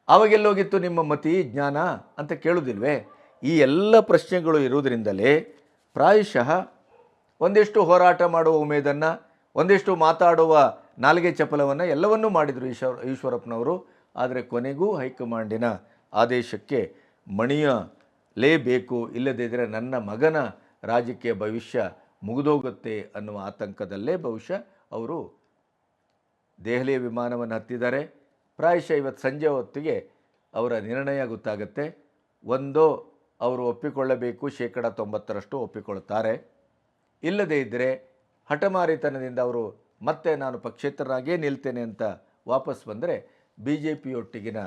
ಆವಾಗೆಲ್ಲೋಗಿತ್ತು ನಿಮ್ಮ ಮತಿ ಜ್ಞಾನ ಅಂತ ಕೇಳುವುದಿಲ್ವೇ? ಈ ಎಲ್ಲ ಪ್ರಶ್ನೆಗಳು ಇರುವುದರಿಂದಲೇ ಪ್ರಾಯಶಃ ಒಂದಿಷ್ಟು ಹೋರಾಟ ಮಾಡುವ ಉಮೇದನ್ನು, ಒಂದಿಷ್ಟು ಮಾತಾಡುವ ನಾಲಿಗೆ ಚಪಲವನ್ನು ಎಲ್ಲವನ್ನೂ ಮಾಡಿದರು ಈಶ್ವರಪ್ಪನವರು. ಆದರೆ ಕೊನೆಗೂ ಹೈಕಮಾಂಡಿನ ಆದೇಶಕ್ಕೆ ಮಣಿಯಲೇಬೇಕು, ಇಲ್ಲದಿದ್ದರೆ ನನ್ನ ಮಗನ ರಾಜಕೀಯ ಭವಿಷ್ಯ ಮುಗಿದೋಗುತ್ತೆ ಅನ್ನುವ ಆತಂಕದಲ್ಲೇ ಬಹುಶಃ ಅವರು ದೆಹಲಿಯ ವಿಮಾನವನ್ನು ಹತ್ತಿದ್ದಾರೆ. ಪ್ರಾಯಶಃ ಇವತ್ತು ಸಂಜೆ ಹೊತ್ತಿಗೆ ಅವರ ನಿರ್ಣಯ ಗೊತ್ತಾಗುತ್ತೆ. ಒಂದೋ ಅವರು ಒಪ್ಪಿಕೊಳ್ಳಬೇಕು, 90% ಒಪ್ಪಿಕೊಳ್ತಾರೆ. ಇಲ್ಲದೇ ಇದ್ದರೆ ಹಠಮಾರಿತನದಿಂದ ಅವರು ಮತ್ತೆ ನಾನು ಪಕ್ಷೇತರನಾಗೇ ನಿಲ್ತೇನೆ ಅಂತ ವಾಪಸ್ ಬಂದರೆ BJPಯೊಟ್ಟಿಗಿನ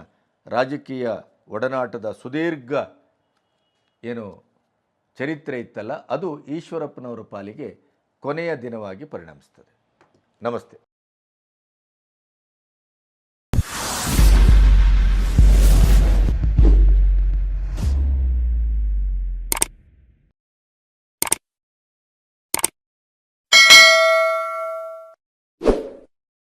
ರಾಜಕೀಯ ಒಡನಾಟದ ಸುದೀರ್ಘ ಏನು ಚರಿತ್ರೆ ಇತ್ತಲ್ಲ, ಅದು ಈಶ್ವರಪ್ಪನವರ ಪಾಲಿಗೆ ಕೊನೆಯ ದಿನವಾಗಿ ಪರಿಣಮಿಸ್ತದೆ. ನಮಸ್ತೆ.